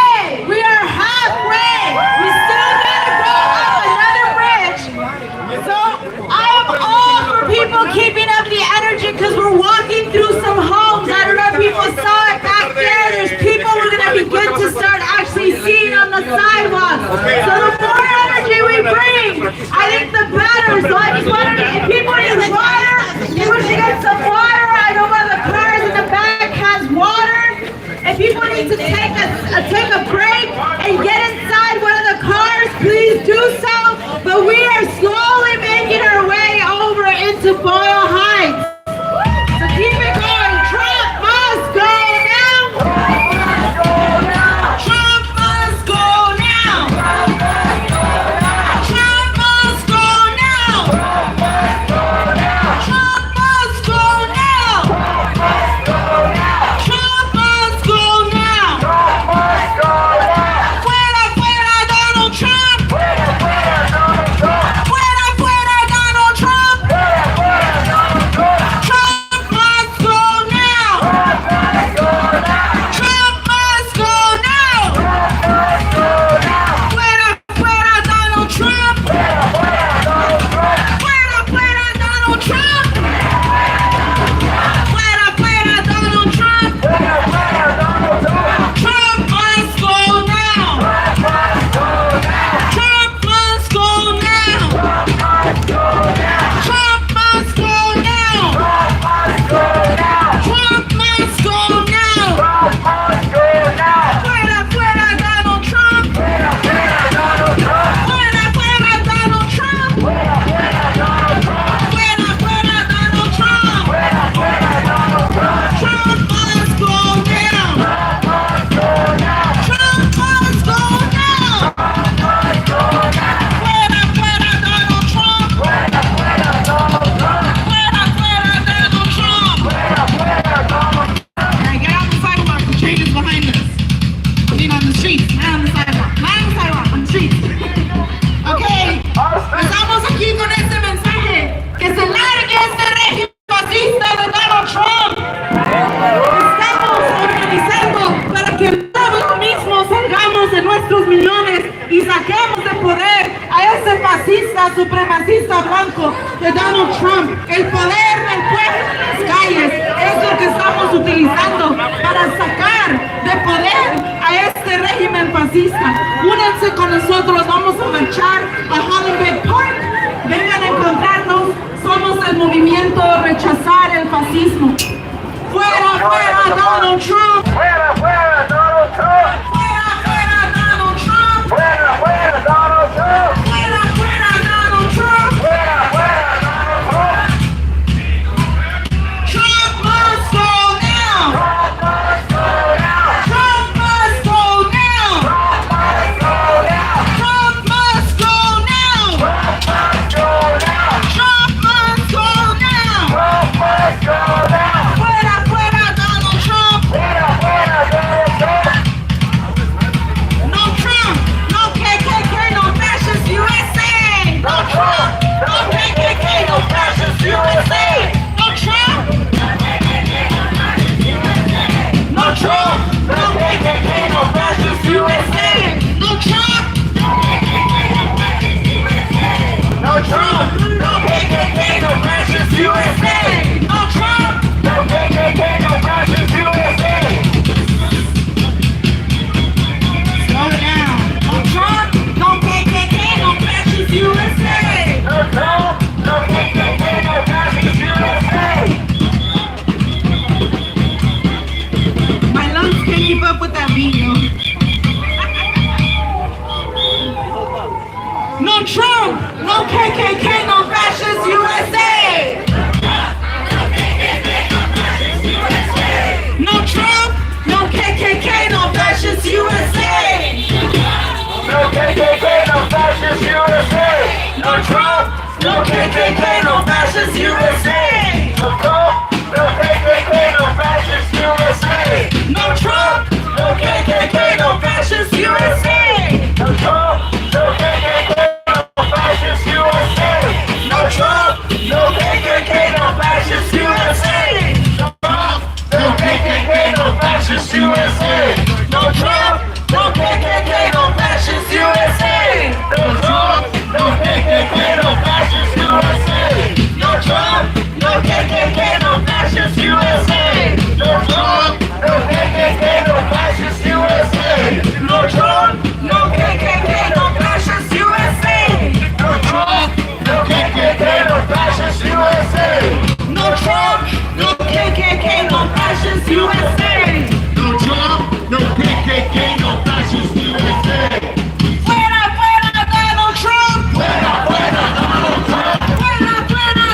Speaker 13: utilizando para que el pueblo mismo salgamos de nuestros millones y saquemos de poder a ese fascista, supremacista blanco de Donald Trump. El poder del pueblo en las calles es lo que estamos utilizando para sacar de poder a este régimen fascista. Únanse con nosotros, vamos a marchar a Hollywood Park. Vengan a encontrarnos, somos el movimiento Rechazar el Fascismo. ¡Fuera, fuera Donald Trump!
Speaker 1: ¡Fuera, fuera Donald Trump!
Speaker 13: ¡Fuera, fuera Donald Trump!
Speaker 1: ¡Fuera, fuera Donald Trump!
Speaker 13: ¡Fuera, fuera Donald Trump!
Speaker 1: ¡Fuera, fuera Donald Trump!
Speaker 13: Trump must go now!
Speaker 1: Trump must go now!
Speaker 13: Trump must go now!
Speaker 1: Trump must go now!
Speaker 13: Trump must go now!
Speaker 1: Trump must go now!
Speaker 13: Trump must go now!
Speaker 1: Trump must go now!
Speaker 13: ¡Fuera, fuera Donald Trump!
Speaker 1: ¡Fuera, fuera Donald Trump!
Speaker 13: No Trump! No KKK! No fascist USA!
Speaker 1: No Trump! No KKK! No fascist USA!
Speaker 13: No Trump!
Speaker 1: No Trump! No KKK! No fascist USA!
Speaker 13: No Trump!
Speaker 1: No Trump! No KKK! No fascist USA!
Speaker 13: No Trump!
Speaker 1: No KKK! No fascist USA!
Speaker 13: Slow down! No Trump! No KKK! No fascist USA!
Speaker 1: No Trump! No KKK! No fascist USA!
Speaker 13: My lungs can't keep up with that beat, yo. No Trump! No KKK! No fascist USA! No Trump! No KKK! No fascist USA!
Speaker 1: No KKK! No fascist USA! No Trump! No KKK! No fascist USA! No Trump! No KKK! No fascist USA!
Speaker 13: No Trump!
Speaker 1: No KKK! No fascist USA! No Trump! No KKK! No fascist USA! No Trump! No KKK! No fascist USA! No Trump! No KKK! No fascist USA! No Trump! No KKK! No fascist USA! No Trump! No KKK! No fascist USA! No Trump! No KKK! No fascist USA! No Trump! No KKK! No fascist USA! No Trump! No KKK! No fascist USA! No Trump! No KKK! No fascist USA!
Speaker 13: No Trump! No KKK! No fascist USA!
Speaker 3: No Trump, no KKK, no fascist USA.
Speaker 13: Fuera, fuera Donald Trump!
Speaker 1: Fuera, fuera Donald Trump!
Speaker 13: Fuera, fuera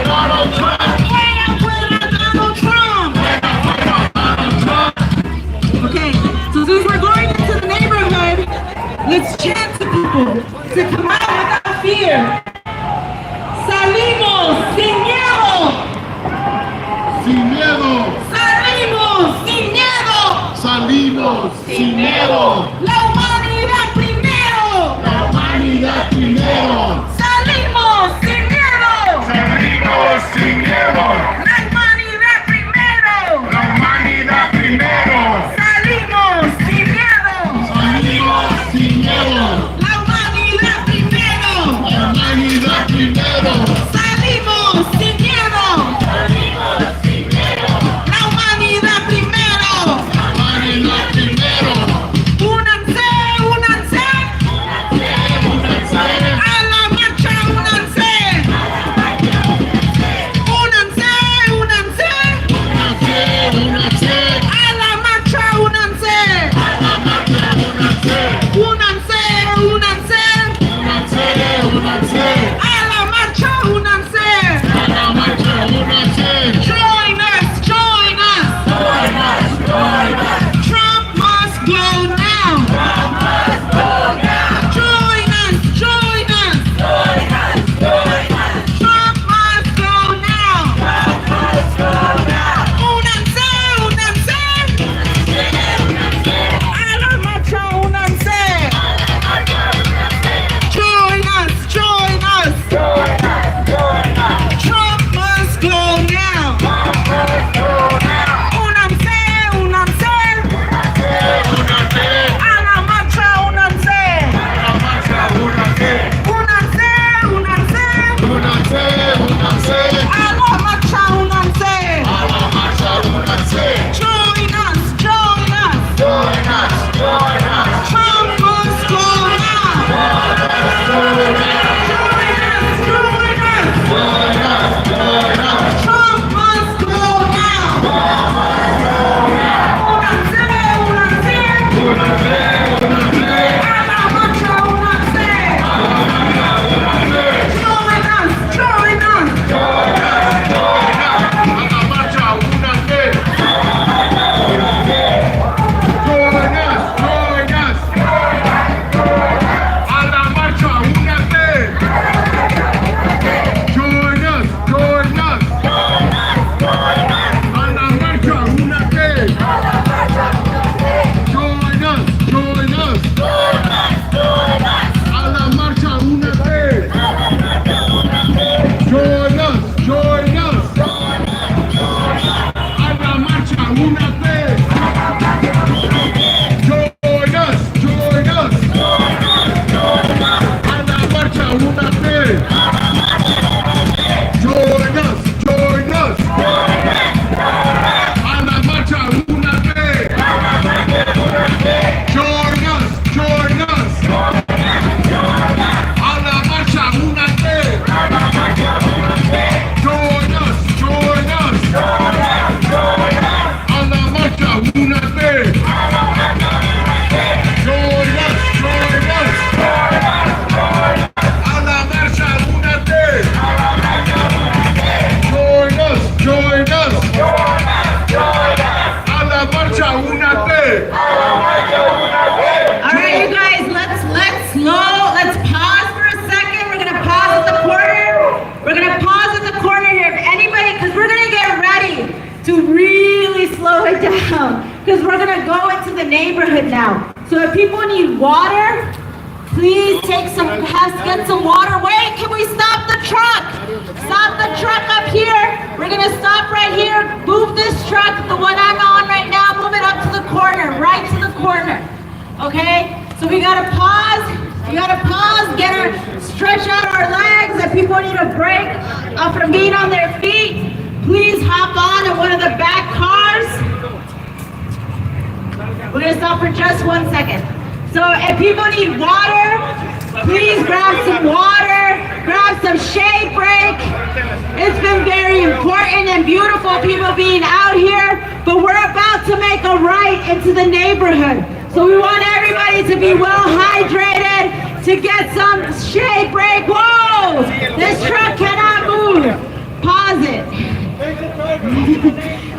Speaker 13: Donald Trump!
Speaker 1: Fuera, fuera Donald Trump!
Speaker 13: Fuera, fuera Donald Trump! Okay, so since we're going into the neighborhood, let's chant to people to come out without fear. Salimos sin miedo!
Speaker 3: Sin miedo,
Speaker 13: Salimos sin miedo!
Speaker 3: salimos sin miedo.
Speaker 13: La humanidad primero!
Speaker 3: La humanidad primero.
Speaker 13: Salimos sin miedo!
Speaker 1: Salimos sin miedo.
Speaker 13: La humanidad primero!
Speaker 1: La humanidad primero.
Speaker 13: Salimos sin miedo!
Speaker 3: Salimos sin miedo.
Speaker 13: La humanidad primero!
Speaker 3: La humanidad primero.
Speaker 13: Salimos sin miedo! La humanidad primero!
Speaker 3: La humanidad primero.
Speaker 13: Únanse
Speaker 4: Because we're gonna go into the neighborhood now. So if people need water, please get some water. Wait, can we stop the truck? Stop the truck up here. We're gonna stop right here. Move this truck, the one I'm on right now, move it up to the corner, right to the corner. Okay? So we gotta pause. We gotta pause, stretch out our legs. If people need a break from being on their feet, please hop on in one of the back cars. We're gonna stop for just 1 second. So if people need water, please grab some water, grab some shade break. It's been very important and beautiful people being out here, but we're about to make a right into the neighborhood. So we want everybody to be well hydrated, to get some shade break. Whoa, this truck cannot move. Pause it.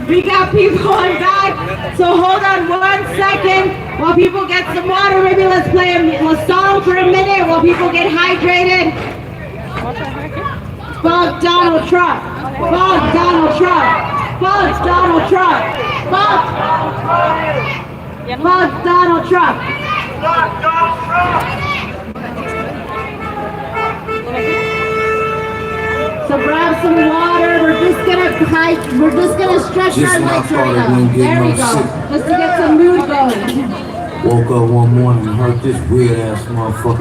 Speaker 4: We got people on back, so hold on 1 second while people get some water. Maybe let's play a song for a minute while people get hydrated. Fuck Donald Trump. Fuck Donald Trump. Fuck Donald Trump. Fuck Donald Trump. Fuck Donald Trump. So grab some water. We're just gonna stretch our legs right now. There we go. Just to get some mood going.
Speaker 14: Woke up one morning and heard this weird ass motherfucker